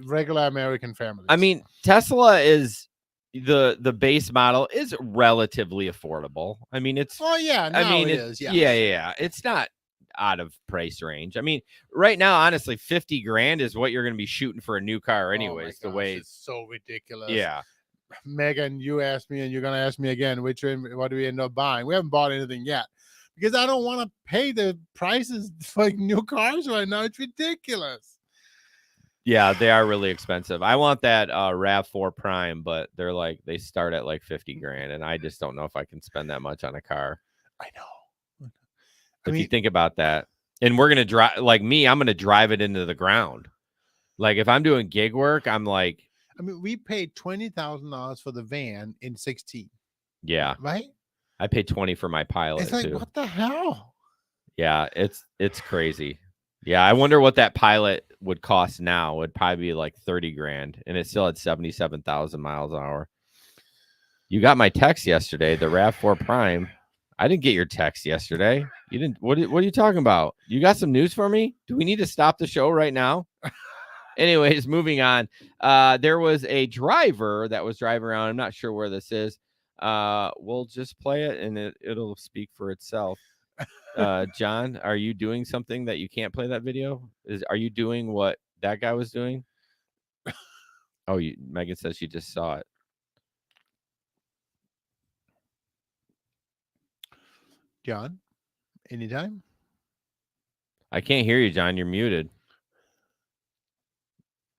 S1: regular American families.
S2: I mean, Tesla is. The base model is relatively affordable. I mean, it's.
S1: Oh yeah, it is. Yeah.
S2: Yeah. It's not. out of price range. I mean, right now, honestly, 50 grand is what you're going to be shooting for a new car, anyways.
S1: Oh my
S2: the way,
S1: it's so ridiculous.
S2: yeah,
S1: Megan, you asked me, and you're gonna ask me again. What do we end up buying? We haven't bought anything yet because I don't want to pay the prices for new cars right now. It's ridiculous.
S2: yeah, they are really expensive. I want that RAV4 Prime, but they start at like 50 grand, and I just don't know if I can spend that much on a car.
S1: I know.
S2: If you think about that, and we're gonna drive like me, I'm gonna drive it into the ground. Like if I'm doing gig work, I'm like,
S1: I mean, we paid $20,000 for the van in 16.
S2: yeah,
S1: Right?
S2: I paid 20 for my Pilot
S1: It's like,
S2: too.
S1: what the hell?
S2: Yeah, it's crazy. Yeah, I wonder what that Pilot would cost now. It would probably be like 30 grand, and it still had 77,000 miles an hour. You got my text yesterday, the RAV4 Prime. I didn't get your text yesterday. You didn't. What are you talking about? You got some news for me? Do we need to stop the show right now? Anyways, moving on. There was a driver that was driving around. I'm not sure where this is. We'll just play it, and it'll speak for itself. John, are you doing something that you can't play that video? Are you doing what that guy was doing? Oh, Megan says she just saw it.
S1: John, anytime?
S2: I can't hear you, John. You're muted.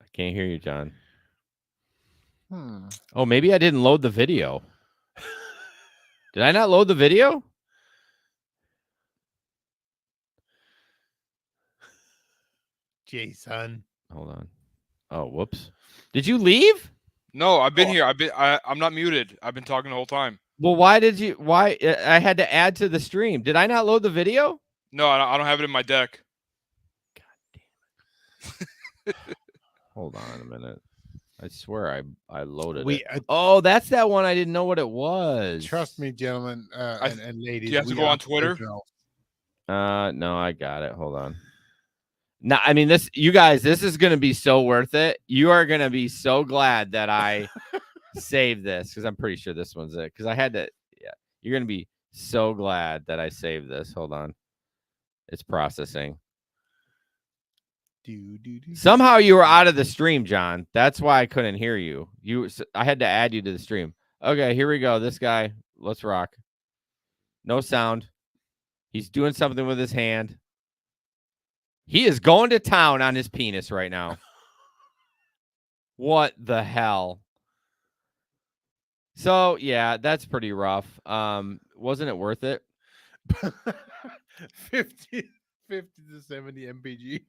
S2: I can't hear you, John. Oh, maybe I didn't load the video. Did I not load the video?
S1: Jason.
S2: Hold on. Oh, whoops. Did you leave?
S5: No, I've been here. I'm not muted. I've been talking the whole time.
S2: Well, why I had to add to the stream? Did I not load the video?
S5: No, I don't have it in my deck.
S2: God damn it. Hold on a minute. I swear I loaded
S1: We
S2: it. Oh, that's that one. I didn't know what it was.
S1: trust me, gentlemen and ladies.
S5: Do you have to
S1: we
S5: go
S1: are
S5: on Twitter?
S1: original.
S2: No, I got it. Hold on. Now, I mean, you guys, this is going to be so worth it. You are going to be so glad that I saved this, because I'm pretty sure this one's it. Because I had to. Yeah, you're going to be so glad that I saved this. Hold on, it's processing. Somehow you were out of the stream, John. That's why I couldn't hear you. I had to add you to the stream. Okay, here we go. This guy. Let's rock. No sound. He's doing something with his hand. He is going to town on his penis right now. What the hell? So, yeah, that's pretty rough. Wasn't it worth it?
S1: 50 to 70 mpg.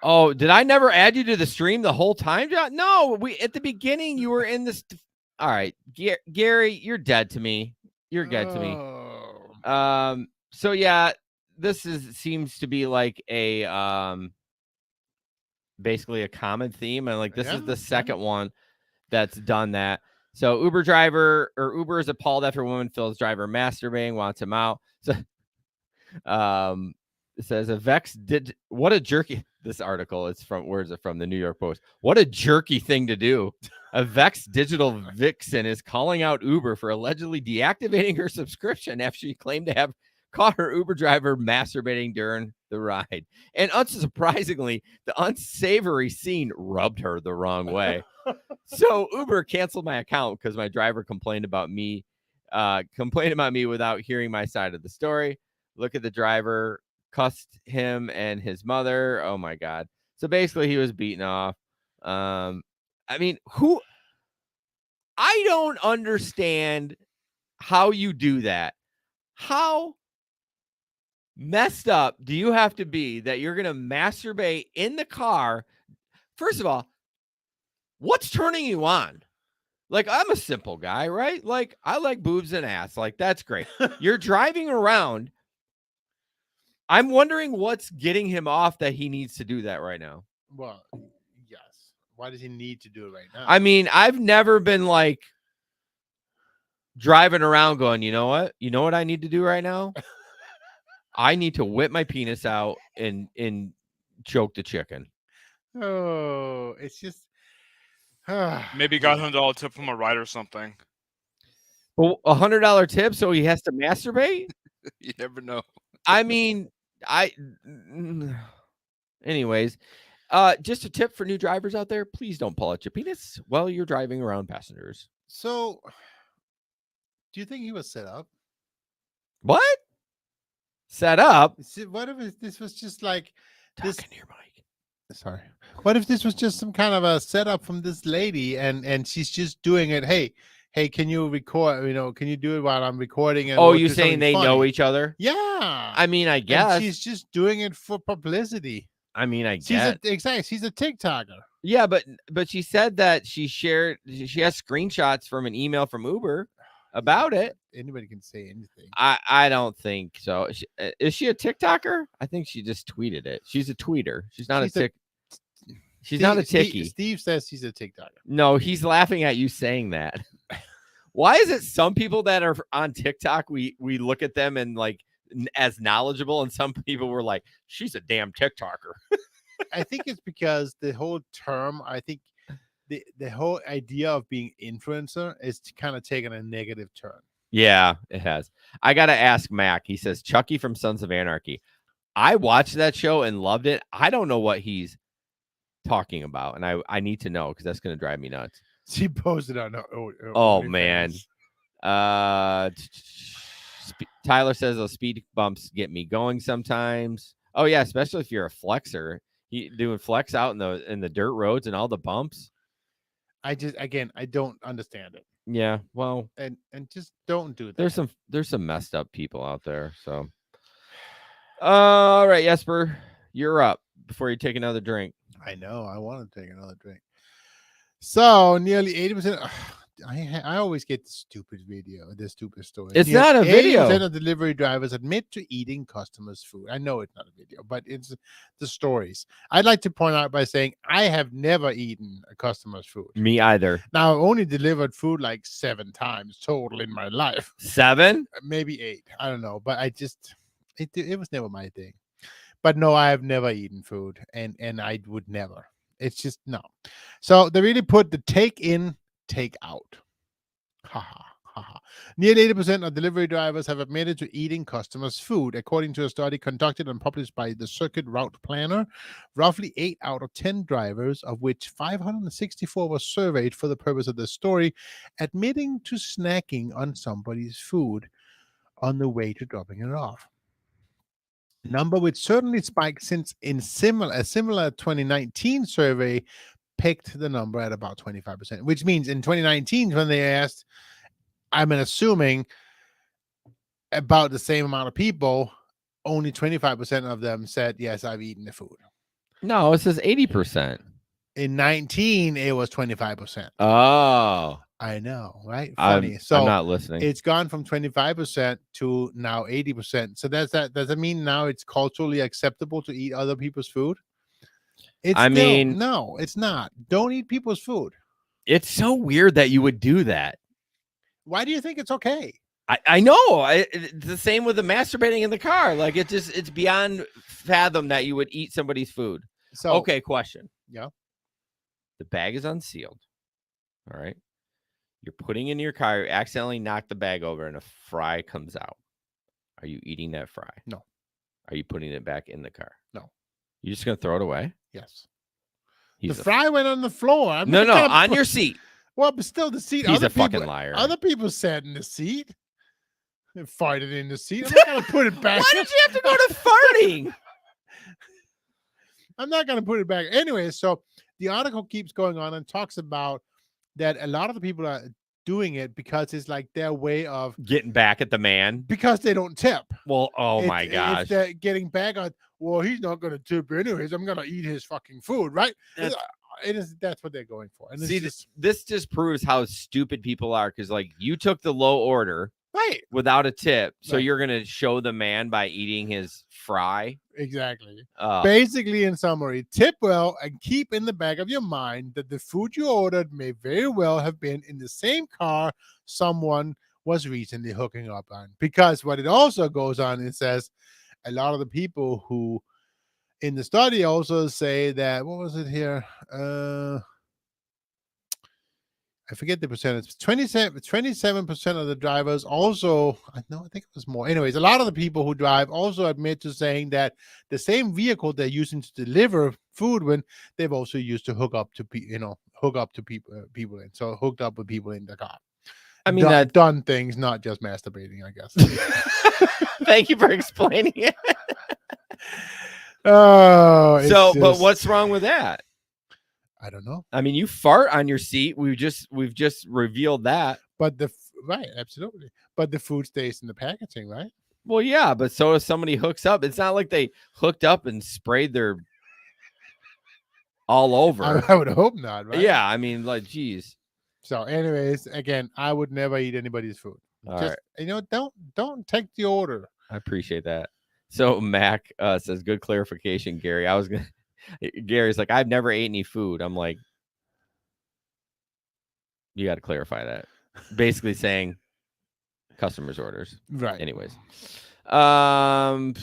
S2: Oh, did I never add you to the stream the whole time, John? No, at the beginning you were in this. All right, Gary, you're dead to me. You're dead to me. So yeah, this seems to be like a basically a common theme, and like this is the second one that's done that. So Uber is appalled after woman feels driver masturbating, wants him out. So it says a Vex did what a jerky. This article is from where's it from? The New York Post. What a jerky thing to do. A Vex digital vixen is calling out Uber for allegedly deactivating her subscription after she claimed to have caught her Uber driver masturbating during the ride. And unsurprisingly, the unsavory scene rubbed her the wrong way. So Uber canceled my account because my driver complained about me without hearing my side of the story. Look at the driver, cussed him and his mother. Oh my God. So basically he was beaten off. I mean, I don't understand how you do that. How messed up do you have to be that you're going to masturbate in the car? First of all, what's turning you on? Like, I'm a simple guy, right? Like, I like boobs and ass. Like, that's great. You're driving around. I'm wondering what's getting him off that he needs to do that right now.
S1: Well, yes. Why does he need to do it right now?
S2: I mean, I've never been like driving around going, you know what? You know what I need to do right now? I need to whip my penis out and choke the chicken.
S1: Oh, it's just
S5: Maybe got $100 tip from a ride or something.
S2: Well, $100 tip, so he has to masturbate?
S5: You never know.
S2: I mean, Anyways, just a tip for new drivers out there: please don't pull out your penis while you're driving around passengers.
S1: So, do you think he was set up?
S2: What? Set up?
S1: What if this was just like this?
S2: Talking to your mic.
S1: Sorry. What if this was just some kind of a setup from this lady, and she's just doing it? Hey, can you record? Can you do it while I'm recording? And
S2: Oh,
S1: we'll
S2: you
S1: do
S2: saying
S1: something
S2: they
S1: funny?
S2: know each other?
S1: Yeah.
S2: I mean, I guess.
S1: And she's just doing it for publicity.
S2: I mean, I guess.
S1: Exactly. She's a TikToker.
S2: Yeah, but she said that she has screenshots from an email from Uber about it.
S1: Anybody can say anything.
S2: I don't think so. Is she a TikToker? I think she just tweeted it. She's a tweeter. She's not She's not a Tikkie.
S1: Steve says she's a TikToker.
S2: No, he's laughing at you saying that. Why is it some people that are on TikTok, we look at them and like as knowledgeable, and some people were like, she's a damn TikToker.
S1: I think it's because the whole term, I think the whole idea of being influencer is kind of taking a negative turn.
S2: Yeah, it has. I got to ask Mac. He says, Chucky from Sons of Anarchy. I watched that show and loved it. I don't know what he's talking about, and I need to know because that's going to drive me nuts.
S1: She posted on
S2: man. Tyler says those speed bumps get me going sometimes. Oh yeah, especially if you're a flexer. He doing flex out in the dirt roads and all the bumps.
S1: I don't understand it.
S2: Yeah, well,
S1: and just don't do that.
S2: There's some messed up people out there. So, all right, Jesper, you're up before you take another drink.
S1: I know. I want to take another drink. So nearly 80%. I always get the stupid story.
S2: It's not a video.
S1: 80% of delivery drivers admit to eating customers' food. I know it's not a video, but it's the stories. I'd like to point out by saying I have never eaten a customer's food.
S2: Me either.
S1: Now, I've only delivered food like 7 times total in my life.
S2: 7?
S1: Maybe 8. I don't know, but it was never my thing. But no, I have never eaten food, and I would never. It's just no. So they really put the take in, take out. Ha ha ha. Nearly 80% of delivery drivers have admitted to eating customers' food, according to a study conducted and published by the Circuit Route Planner. Roughly 8 out of 10 drivers, of which 564 were surveyed for the purpose of this story, admitting to snacking on somebody's food on the way to dropping it off. Number which certainly spiked since a similar 2019 survey picked the number at about 25%, which means in 2019 when they asked, I'm assuming about the same amount of people, only 25% of them said, yes, I've eaten the food.
S2: No, it says 80%.
S1: In 19, it was 25%.
S2: Oh.
S1: I know, right? Funny.
S2: I'm not listening.
S1: It's gone from 25% to now 80%. So does that mean now it's culturally acceptable to eat other people's food? No, it's not. Don't eat people's food.
S2: It's so weird that you would do that.
S1: Why do you think it's okay?
S2: I know. It's the same with the masturbating in the car. Like it's beyond fathom that you would eat somebody's food.
S1: So
S2: okay, question.
S1: Yeah.
S2: The bag is unsealed. All right. You're putting in your car, you accidentally knock the bag over and a fry comes out. Are you eating that fry?
S1: No.
S2: Are you putting it back in the car?
S1: No.
S2: You're just going to throw it away?
S1: Yes. The fry went on the floor.
S2: No, on your seat.
S1: Well, but still the seat.
S2: He's a fucking liar.
S1: Other people sat in the seat. They farted in the seat. I'm not going to put it back.
S2: Why did you have to go to farting?
S1: I'm not going to put it back. Anyway, so the article keeps going on and talks about that a lot of the people are doing it because it's like their way of
S2: getting back at the man
S1: because they don't tip.
S2: Well, my gosh.
S1: They're getting back on, well, he's not going to tip anyways. I'm going to eat his fucking food, right? That's what they're going for. And
S2: see, this just proves how stupid people are because, like, you took the low order.
S1: Right.
S2: Without a tip. So
S1: right.
S2: You're going to show the man by eating his fry.
S1: Exactly. Basically, in summary, tip well and keep in the back of your mind that the food you ordered may very well have been in the same car someone was recently hooking up on. Because what it also goes on, it says a lot of the people who in the study also say that, what was it here? I I forget the percentage. 27% of the drivers also, I think it was more. Anyways, a lot of the people who drive also admit to saying that the same vehicle they're using to deliver food when they've also used to hook up to people in. So hooked up with people in the car.
S2: I mean,
S1: done things, not just masturbating, I guess.
S2: Thank you for explaining it.
S1: Oh,
S2: but what's wrong with that?
S1: I don't know.
S2: I mean, you fart on your seat. We've just revealed that.
S1: But right, absolutely. But the food stays in the packaging, right?
S2: Well, yeah, but so if somebody hooks up, it's not like they hooked up and sprayed their all over.
S1: I would hope not, right?
S2: Yeah, I mean, like, geez.
S1: So, anyways, again, I would never eat anybody's food.
S2: All
S1: Just
S2: right.
S1: Don't take the order.
S2: I appreciate that. So Mac says, good clarification, Gary. Gary's like, I've never ate any food. I'm like, you got to clarify that. Basically saying customers' orders.
S1: Right.
S2: Anyways. John,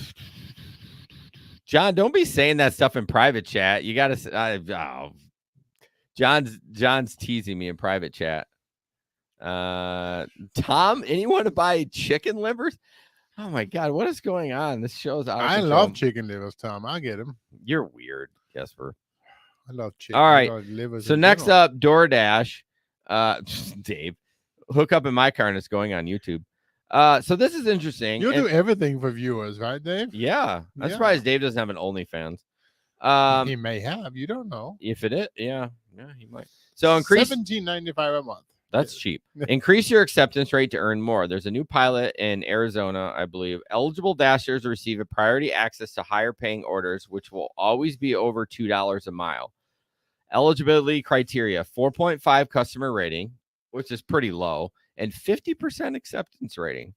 S2: don't be saying that stuff in private chat. You got to John's teasing me in private chat. Tom, anyone to buy chicken livers? Oh my God, what is going on? This show's out of control.
S1: Love chicken livers, Tom. I get them.
S2: You're weird, Jesper.
S1: I love chicken.
S2: All right.
S1: Livers
S2: so next up, DoorDash. Dave, hook up in my car and it's going on YouTube. So this is interesting.
S1: You do everything for viewers, right, Dave?
S2: Yeah. I'm surprised Dave doesn't have an OnlyFans.
S1: He may have. You don't know.
S2: If it is, yeah, he might. So increase
S1: $17.95 a month.
S2: That's cheap. Increase your acceptance rate to earn more. There's a new pilot in Arizona, I believe. Eligible Dashers receive a priority access to higher paying orders, which will always be over $2 a mile. Eligibility criteria: 4.5 customer rating, which is pretty low, and 50% acceptance rating.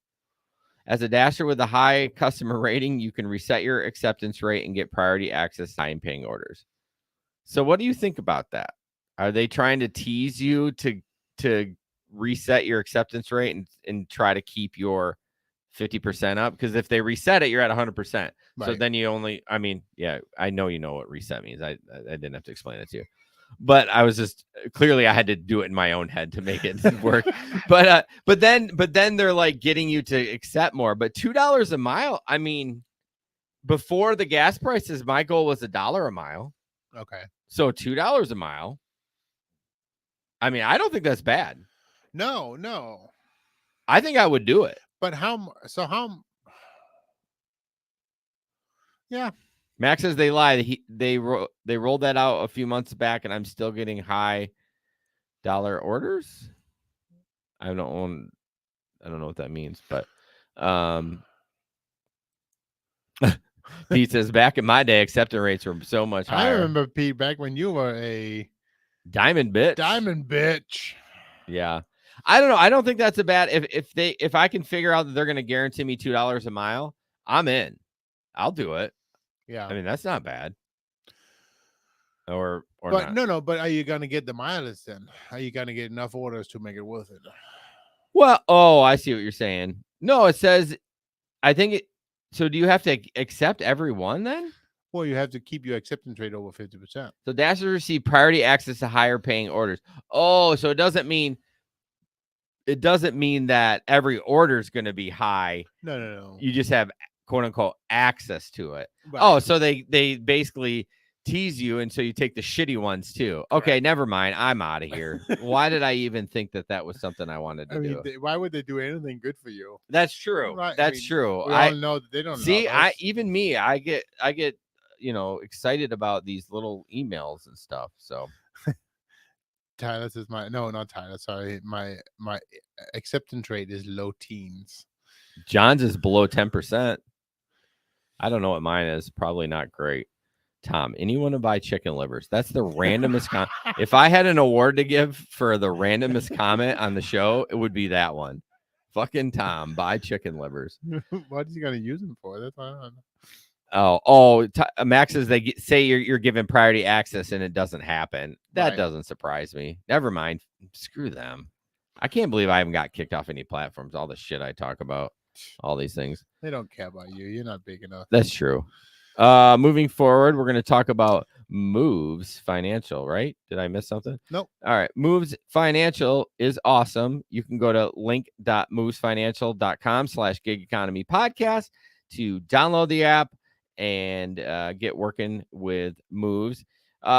S2: As a Dasher with a high customer rating, you can reset your acceptance rate and get priority access to high paying orders. So what do you think about that? Are they trying to tease you to reset your acceptance rate and try to keep your 50% up? Because if they reset it, you're at 100%. Right. So then you only, I mean, yeah, I know you know what reset means. I didn't have to explain it to you. But I was just clearly I had to do it in my own head to make it work. but then they're like getting you to accept more. But $2 a mile, I mean, before the gas prices, my goal was $1 a mile.
S1: Okay.
S2: So $2 a mile. I mean, I don't think that's bad.
S1: No.
S2: I think I would do it.
S1: But yeah.
S2: Max says they lie. They rolled that out a few months back, and I'm still getting high dollar orders. I don't know what that means, but Pete says back in my day, acceptance rates were so much higher.
S1: I remember, Pete, back when you were a
S2: diamond bitch.
S1: Yeah.
S2: I don't know. I don't think that's a bad if I can figure out that they're going to guarantee me $2 a mile, I'm in. I'll do it.
S1: Yeah.
S2: I mean, that's not bad. Or
S1: but
S2: not.
S1: No, but are you going to get the mileage then? Are you going to get enough orders to make it worth it?
S2: Well, I see what you're saying. No, it says, I think it. So do you have to accept every one then?
S1: Well, you have to keep your acceptance rate over 50%.
S2: So Dashers receive priority access to higher paying orders. Oh, so it doesn't mean that every order is going to be high.
S1: No.
S2: You just have quote unquote access to it.
S1: Right.
S2: Oh, so they basically tease you, and so you take the shitty ones too. Okay,
S1: right.
S2: Never mind. I'm out of here. Why did I even think that was something I wanted to do?
S1: Why would they do anything good for you?
S2: That's true. Right. That's true.
S1: We all know that they don't
S2: see. I get excited about these little emails and stuff. So
S1: Tyler says not Tyler. Sorry, my acceptance rate is low teens.
S2: John's is below 10%. I don't know what mine is. Probably not great. Tom, anyone to buy chicken livers? That's the randomest comment. If I had an award to give for the randomest comment on the show, it would be that one. Fucking Tom, buy chicken livers.
S1: What is he gonna use them for? That's what I don't know.
S2: Max says they say you're given priority access and it doesn't happen. That
S1: right.
S2: doesn't surprise me. Never mind. Screw them. I can't believe I haven't got kicked off any platforms. All the shit I talk about, all these things.
S1: They don't care about you. You're not big enough.
S2: That's true. Moving forward, we're going to talk about Moves Financial, right? Did I miss something?
S1: Nope.
S2: All right. Moves Financial is awesome. You can go to link.movesfinancial.com/gig economy podcast to download the app and get working with Moves.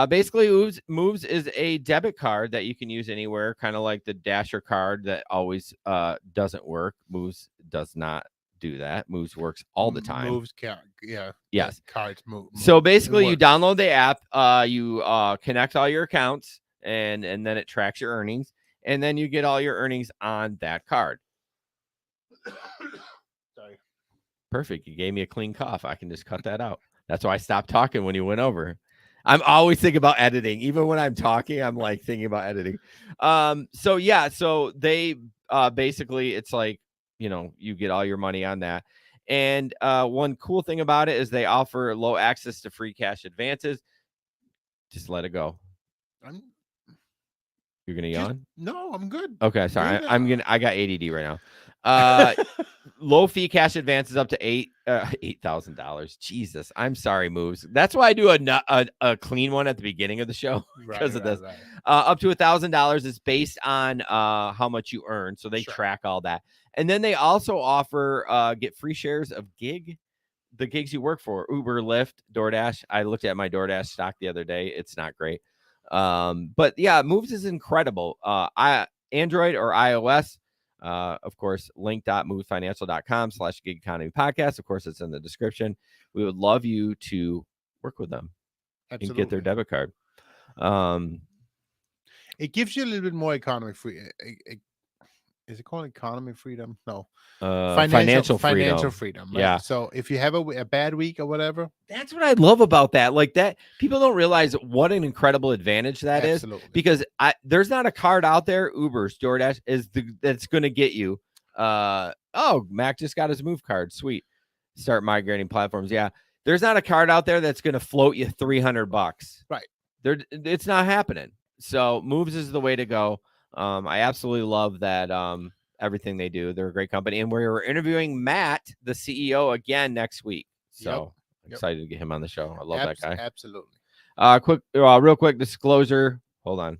S2: Basically, Moves is a debit card that you can use anywhere, kind of like the Dasher card that always doesn't work. Moves does not do that. Moves works all the time.
S1: Moves can't. Yeah.
S2: Yes.
S1: Cards move.
S2: So basically, you download the app, you connect all your accounts, and then it tracks your earnings, and then you get all your earnings on that card.
S1: Sorry.
S2: Perfect. You gave me a clean cough. I can just cut that out. That's why I stopped talking when you went over. I'm always thinking about editing. Even when I'm talking, I'm like thinking about editing. So they basically, it's like, you get all your money on that. And one cool thing about it is they offer low access to free cash advances. Just let it go. You're gonna yawn?
S1: No, I'm good.
S2: Okay, sorry. I got ADD right now. Low fee cash advances up to $8,000. Jesus, I'm sorry, Moves. That's why I do a clean one at the beginning of the show because of this. Right. Up to $1,000 is based on how much you earn, so they track all that. And then they also offer get free shares of the gigs you work for: Uber, Lyft, DoorDash. I looked at my DoorDash stock the other day; it's not great. But yeah, Moves is incredible. Android or iOS. Of course, link.movesfinancial.com/gig economy podcast. Of course, it's in the description. We would love you to work with them. Absolutely. And get their debit card.
S1: It gives you a little bit more economy free. Is it called economy freedom? No. Financial freedom. Right?
S2: Yeah.
S1: So if you have a bad week or whatever.
S2: That's what I love about that. Like that, people don't realize what an incredible advantage that is. Because there's not a card out there, Uber's, DoorDash, that's going to get you. Mac just got his Move card. Sweet. Start migrating platforms. Yeah. There's not a card out there that's going to float you $300.
S1: Right.
S2: It's not happening. So Moves is the way to go. I absolutely love that everything they do. They're a great company. And we're interviewing Matt, the CEO, again next week. So excited to get him on the show. I love that guy.
S1: Absolutely.
S2: Real quick disclosure. Hold on.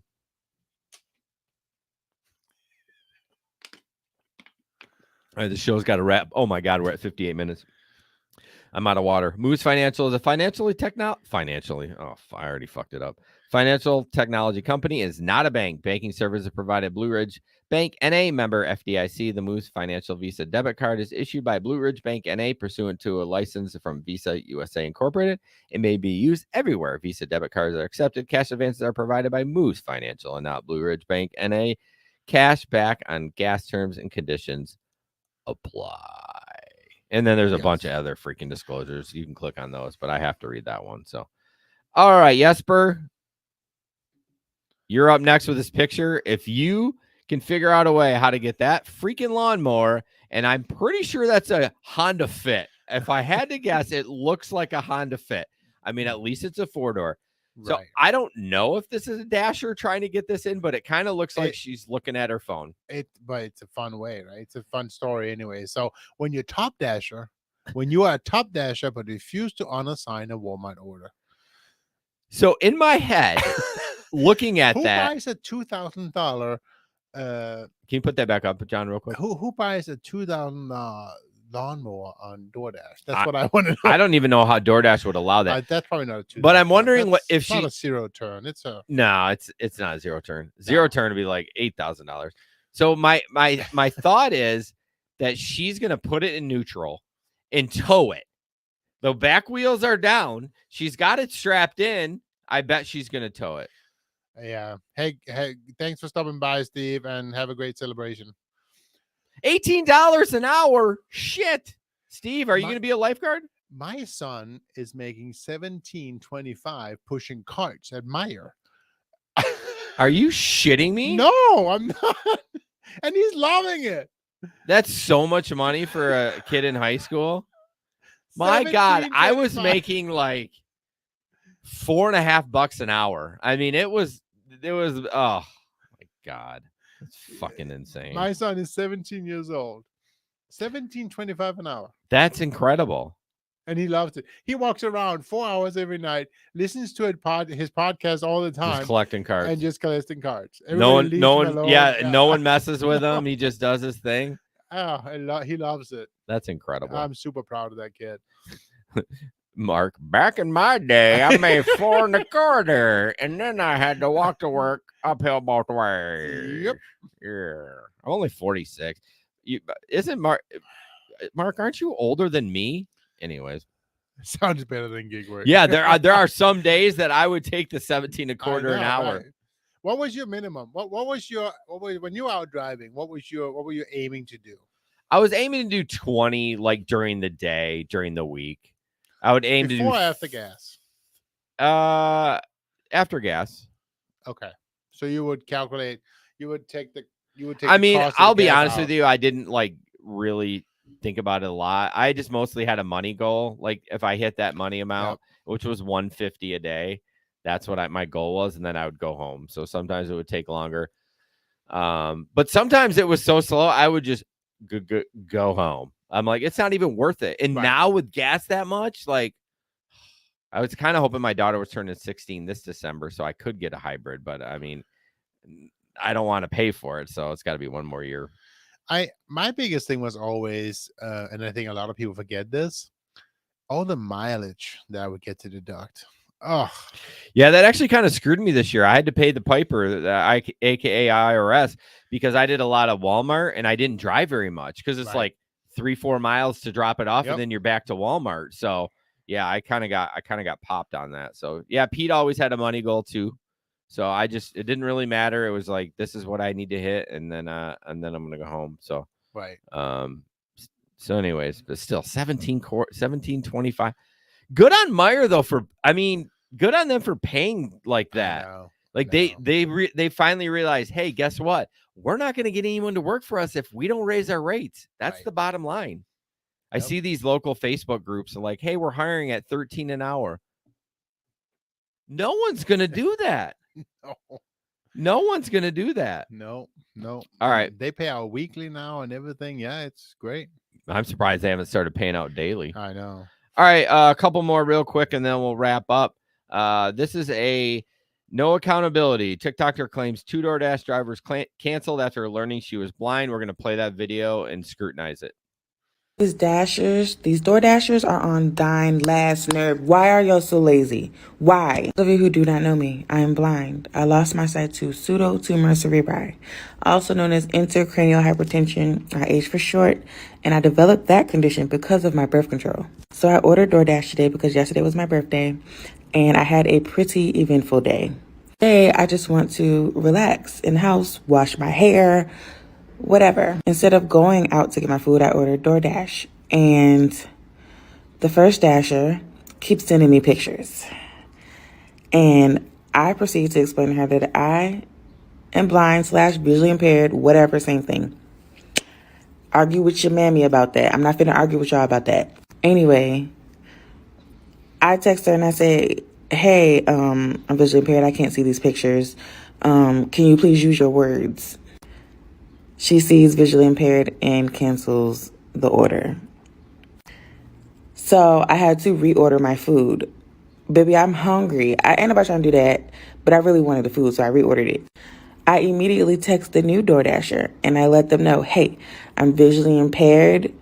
S2: All right, the show's got to wrap. Oh my God, we're at 58 minutes. I'm out of water. Moves Financial is a financially. Oh, I already fucked it up. Financial technology company, is not a bank. Banking services provided Blue Ridge Bank NA, member FDIC. The Moves Financial Visa debit card is issued by Blue Ridge Bank NA pursuant to a license from Visa USA Incorporated. It may be used everywhere. Visa debit cards are accepted. Cash advances are provided by Moves Financial and not Blue Ridge Bank NA. Cash back on gas terms and conditions apply. And then there's a bunch of other freaking disclosures. You can click on those, but I have to read that one. So, all right, Jesper, you're up next with this picture. If you can figure out a way how to get that freaking lawnmower, and I'm pretty sure that's a Honda Fit. If I had to guess, it looks like a Honda Fit. I mean, at least it's a 4-door. So I don't know if this is a Dasher trying to get this in, but it kind of looks like she's looking at her phone.
S1: But it's a fun way, right? It's a fun story anyway. So when you are a top dasher, but refuse to unassign a Walmart order.
S2: So in my head, looking at
S1: who
S2: that,
S1: buys a $2,000?
S2: Can you put that back up, John, real quick?
S1: Who buys a $2,000 lawnmower on DoorDash? That's what I want to know.
S2: I don't even know how DoorDash would allow that.
S1: That's probably not a $2,000.
S2: But I'm wondering if
S1: not a zero turn. It's a
S2: it's not a zero turn. Zero turn would be like $8,000. So my thought is that she's gonna put it in neutral and tow it. The back wheels are down. She's got it strapped in. I bet she's gonna tow it.
S1: Yeah. Hey, thanks for stopping by, Steve, and have a great celebration.
S2: $18 an hour. Shit. Steve, are you going to be a lifeguard?
S1: My son is making $17.25 pushing carts at Meijer.
S2: Are you shitting me?
S1: No, I'm not. And he's loving it.
S2: That's so much money for a kid in high school. My God, I was making like $4.50 an hour. I mean, it was, oh my God. It's fucking insane.
S1: My son is 17 years old. $17.25 an hour.
S2: That's incredible.
S1: and he loves it. He walks around 4 hours every night, listens to his podcast all the
S2: Just
S1: time,
S2: collecting cards.
S1: and just collecting cards.
S2: No
S1: Everybody
S2: one,
S1: leaves him alone.
S2: yeah, no one messes with him. He just does his thing.
S1: He loves it.
S2: That's incredible.
S1: I'm super proud of that kid.
S2: Mark, back in my day, I made 4 1/4, and then I had to walk to work uphill both ways.
S1: Yep.
S2: Yeah. I'm only 46. Isn't Mark? Mark, aren't you older than me? Anyways,
S1: Sounds better than gig work.
S2: yeah, there are some days that I would take the 17 1/4 an hour.
S1: Right. What was your minimum? What was when you were out driving? What were you aiming to do?
S2: I was aiming to do 20 like during the day, during the week. I would aim
S1: Before
S2: to do
S1: or after gas.
S2: After gas.
S1: Okay, so you would calculate. You would take.
S2: I mean,
S1: cost of
S2: I'll
S1: the
S2: be
S1: gas
S2: honest
S1: out.
S2: with you. I didn't like really think about it a lot. I just mostly had a money goal. Like if I hit that money amount, which was $150 a day, that's what my goal was, and then I would go home. So sometimes it would take longer. But sometimes it was so slow, I would just go home. I'm like, it's not even worth it. And now with gas that much, like I was kind of hoping my daughter was turning 16 this December, so I could get a hybrid. But I mean, I don't want to pay for it, so it's got to be one more year.
S1: My biggest thing was always, and I think a lot of people forget this, all the mileage that I would get to deduct. Oh,
S2: yeah, that actually kind of screwed me this year. I had to pay the piper, aka IRS, because I did a lot of Walmart and I didn't drive very much because it's like 3-4 miles to drop it off, and then you're back to Walmart. So yeah, I kind of got popped on that. So yeah, Pete always had a money goal too. So it didn't really matter. It was like, this is what I need to hit, and then I'm gonna go home. So so anyways, but still 1725. Good on Meyer though good on them for paying like that. Like they finally realized, hey, guess what? We're not going to get anyone to work for us if we don't raise our rates. That's the bottom line. I see these local Facebook groups are like, hey, we're hiring at 13 an hour. No one's going to do that. No one's going to do that.
S1: No.
S2: All right.
S1: They pay out weekly now and everything. Yeah, it's great.
S2: I'm surprised they haven't started paying out daily.
S1: I know.
S2: All right, a couple more real quick, and then we'll wrap up. This is a no accountability. TikToker claims 2 DoorDash drivers canceled after learning she was blind. We're going to play that video and scrutinize it.
S6: These DoorDashers are on thine last nerve. Why are y'all so lazy? Why? Those of you who do not know me, I am blind. I lost my sight to pseudotumor cerebri, also known as intracranial hypertension, or H for short, and I developed that condition because of my birth control. So I ordered DoorDash today because yesterday was my birthday, and I had a pretty eventful day. Today, I just want to relax in the house, wash my hair, whatever. Instead of going out to get my food, I ordered DoorDash. And the first dasher keeps sending me pictures. And I proceed to explain to her that I am blind / visually impaired, whatever, same thing. Argue with your mammy about that. I'm not finna argue with y'all about that. Anyway, I text her and I say, hey, I'm visually impaired. I can't see these pictures. Can you please use your words? She sees visually impaired and cancels the order. So I had to reorder my food. Baby, I'm hungry. I ain't about trying to do that, but I really wanted the food, so I reordered it. I immediately text the new DoorDasher and I let them know, hey, I'm visually impaired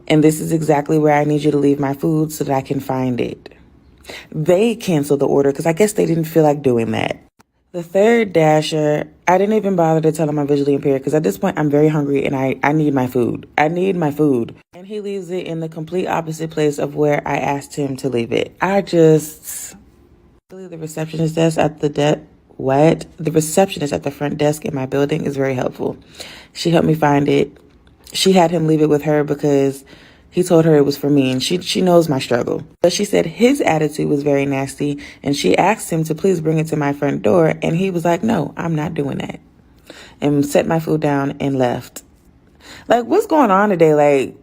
S6: and this is exactly where I need you to leave my food so that I can find it. They canceled the order because I guess they didn't feel like doing that. The third dasher, I didn't even bother to tell him I'm visually impaired because at this point I'm very hungry and I need my food. I need my food. And he leaves it in the complete opposite place of where I asked him to leave it. The receptionist desk at the receptionist at the front desk in my building is very helpful. She helped me find it. She had him leave it with her because he told her it was for me, and she knows my struggle. But she said his attitude was very nasty, and she asked him to please bring it to my front door, and he was like, no, I'm not doing that. And set my food down and left. Like, what's going on today? Like,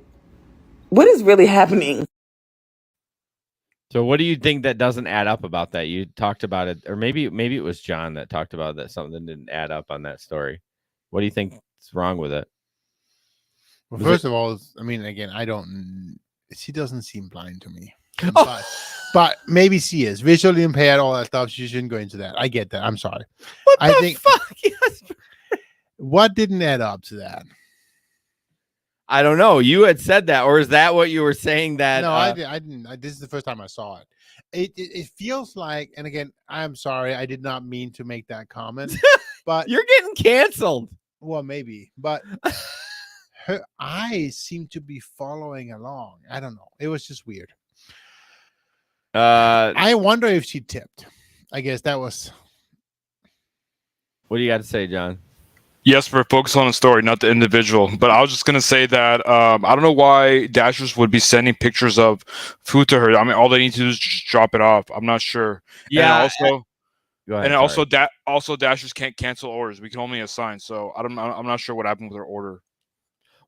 S6: what is really happening?
S2: So what do you think that doesn't add up about that? You talked about it, or maybe it was John that talked about that something didn't add up on that story. What do you think is wrong with it?
S1: Well, first of all, I mean, again, she doesn't seem blind to me. But maybe she is visually impaired, all that stuff. She shouldn't go into that. I get that. I'm sorry.
S2: What
S1: I
S2: the
S1: think
S2: fuck? Yes.
S1: what didn't add up to that?
S2: I don't know. You had said that, or is that what you were saying? That
S1: No, I didn't. This is the first time I saw it. It feels like, and again, I'm sorry, I did not mean to make that comment, but
S2: you're getting canceled.
S1: well, maybe, but her eyes seem to be following along. I don't know. It was just weird. I wonder if she tipped. I guess that was.
S2: What do you got to say, John?
S5: Yes, we're focused on the story, not the individual. But I was just gonna say that I don't know why Dashers would be sending pictures of food to her. I mean, all they need to do is just drop it off. I'm not sure.
S2: Yeah.
S5: And also Dashers can't cancel orders. We can only assign. So I'm not sure what happened with her order.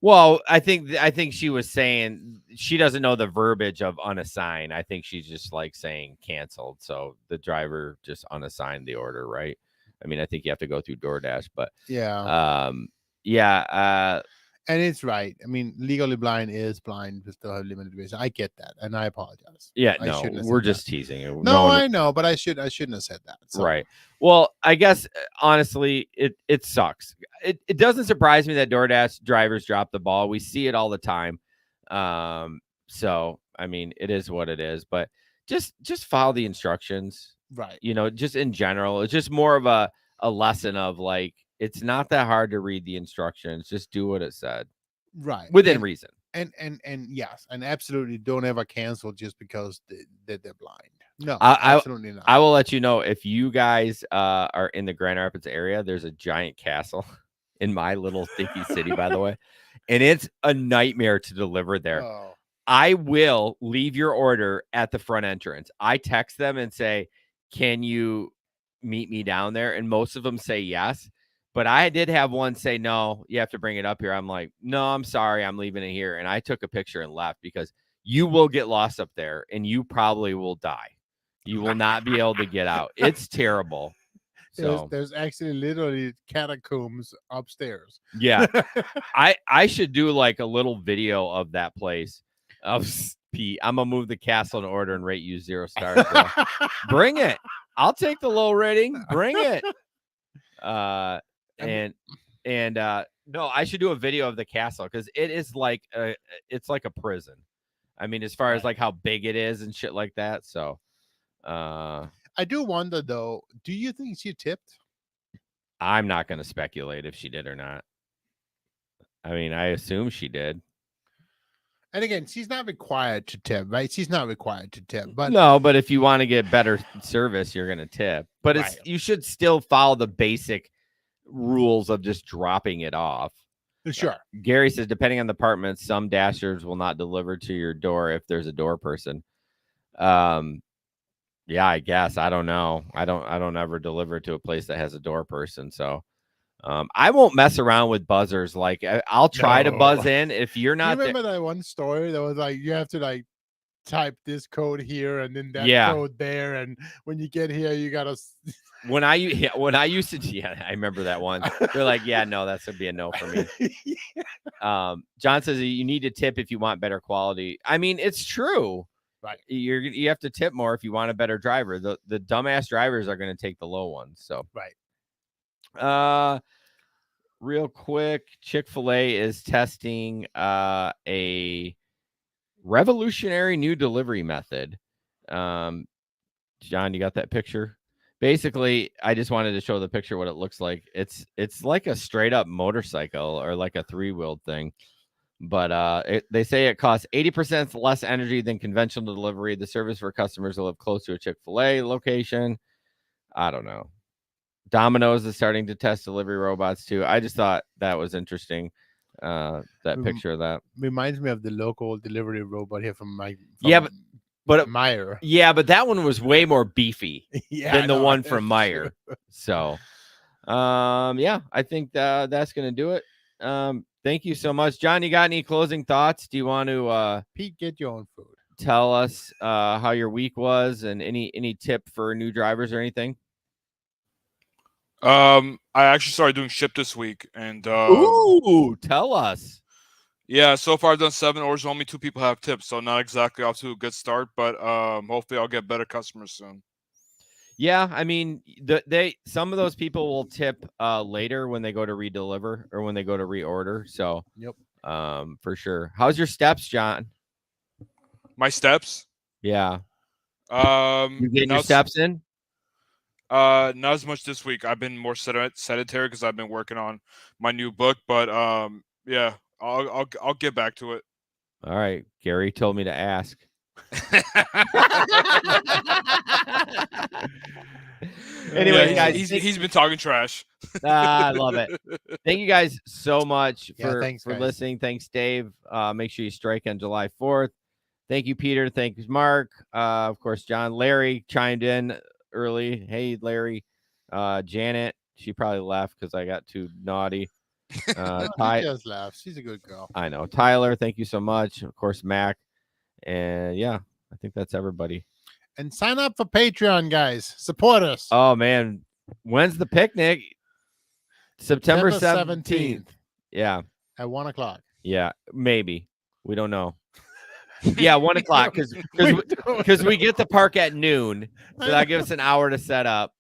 S2: Well, I think she was saying she doesn't know the verbiage of unassigned. I think she's just like saying canceled. So the driver just unassigned the order, right? I mean, I think you have to go through DoorDash, but
S1: yeah. And it's right. I mean, legally blind is blind, but still have limited vision. I get that, and I apologize.
S2: Yeah,
S1: I
S2: no,
S1: shouldn't have
S2: we're
S1: said
S2: just
S1: that.
S2: teasing.
S1: No, I know, but I shouldn't have said that. So.
S2: Right. Well, I guess honestly, it sucks. It doesn't surprise me that DoorDash drivers drop the ball. We see it all the time. So I mean, it is what it is. But just follow the instructions.
S1: Right.
S2: You know, just in general, it's just more of a lesson of like, it's not that hard to read the instructions. Just do what it said.
S1: Right.
S2: Within reason.
S1: And yes, and absolutely don't ever cancel just because they're blind. No,
S2: absolutely not. I will let you know if you guys are in the Grand Rapids area. There's a giant castle in my little stinky city, by the way, and it's a nightmare to deliver there.
S1: Oh.
S2: I will leave your order at the front entrance. I text them and say, "Can you meet me down there?" And most of them say yes. But I did have one say, "No, you have to bring it up here." I'm like, "No, I'm sorry. I'm leaving it here." And I took a picture and left because you will get lost up there and you probably will die. You will not be able to get out. It's terrible. So
S1: there's actually literally catacombs upstairs.
S2: Yeah. I should do like a little video of that place. Pete, I'm gonna move the castle in order and rate you 0 stars, bro. Bring it. I'll take the low rating. Bring it. No, I should do a video of the castle because it is like it's like a prison. I mean, as far as like how big it is and shit like that. So
S1: I do wonder though, do you think she tipped?
S2: I'm not gonna speculate if she did or not. I mean, I assume she did.
S1: And again, she's not required to tip, right? She's not required to tip, but
S2: no, but if you want to get better service, you're gonna tip. But it's you should still follow the basic rules of just dropping it off.
S1: Sure.
S2: Gary says, depending on the apartment, some dashers will not deliver to your door if there's a door person. Yeah, I guess. I don't know. I don't ever deliver to a place that has a door person. So I won't mess around with buzzers. Like I'll try to buzz in if you're not.
S1: You remember that one story that was like you have to like type this code here and then that code there, and when you get here, you gotta.
S2: When I used to, I remember that one. They're like, yeah, no, that's gonna be a no for me. John says you need to tip if you want better quality. I mean, it's true.
S1: Right.
S2: You have to tip more if you want a better driver. The dumbass drivers are going to take the low ones. So
S1: right.
S2: Real quick, Chick-fil-A is testing a revolutionary new delivery method. John, you got that picture? Basically, I just wanted to show the picture what it looks like. It's like a straight up motorcycle or like a 3-wheeled thing. But they say it costs 80% less energy than conventional delivery. The service for customers will live close to a Chick-fil-A location. I don't know. Domino's is starting to test delivery robots too. I just thought that was interesting. That picture of that
S1: reminds me of the local delivery robot here from
S2: Meyer. Yeah, but that one was way more beefy than the one from Meyer. So, yeah, I think that's gonna do it. Thank you so much, John. You got any closing thoughts? Do you want to
S1: Pete, get your own food?
S2: Tell us how your week was and any tip for new drivers or anything?
S5: I actually started doing Ship this week, and
S2: ooh, tell us.
S5: Yeah, so far I've done 7 orders. Only 2 people have tips, so not exactly off to a good start. But hopefully I'll get better customers soon.
S2: Yeah, I mean, some of those people will tip later when they go to redeliver or when they go to reorder. So,
S1: Yep.
S2: For sure. How's your steps, John?
S5: My steps.
S2: Yeah, you getting your
S5: not
S2: steps in?
S5: not as much this week. I've been more sedentary because I've been working on my new book. But yeah, I'll get back to it.
S2: All right, Gary told me to ask. Anyways,
S5: yeah,
S2: guys,
S5: he's been talking trash.
S2: I love it. Thank you guys so much for
S1: thanks, guys.
S2: listening. Thanks, Dave. Make sure you strike on July 4th. Thank you, Peter. Thank you, Mark. Of course, John. Larry chimed in early. Hey, Larry. Janet, she probably left because I got too naughty.
S1: She just laughed. She's a good girl.
S2: I know. Tyler, thank you so much. Of course, Mac. And yeah, I think that's everybody.
S1: And sign up for Patreon, guys. Support us.
S2: Oh, man. When's the picnic? September 17th.
S1: 17th.
S2: Yeah.
S1: At 1 o'clock.
S2: Yeah, maybe. We don't know. Yeah, 1 o'clock because we get the park at noon. So that gives us an hour to set up.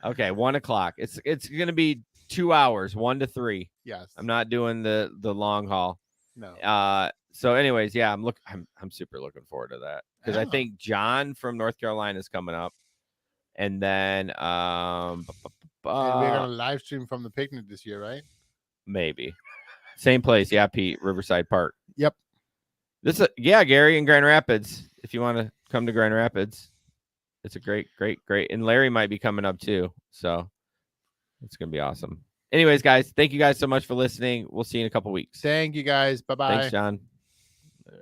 S2: Okay, 1 o'clock. It's gonna be 2 hours, 1 to 3.
S1: Yes.
S2: I'm not doing the long haul.
S1: No.
S2: So anyways, yeah, I'm super looking forward to that because I
S1: Yeah.
S2: think John from North Carolina is coming up. And then
S1: And we're gonna live stream from the picnic this year, right?
S2: maybe. Same place, yeah, Pete, Riverside Park.
S1: Yep.
S2: Gary in Grand Rapids. If you want to come to Grand Rapids, it's a great. And Larry might be coming up too. So it's gonna be awesome. Anyways, guys, thank you guys so much for listening. We'll see you in a couple weeks.
S1: Thank you guys. Bye-bye.
S2: Thanks, John.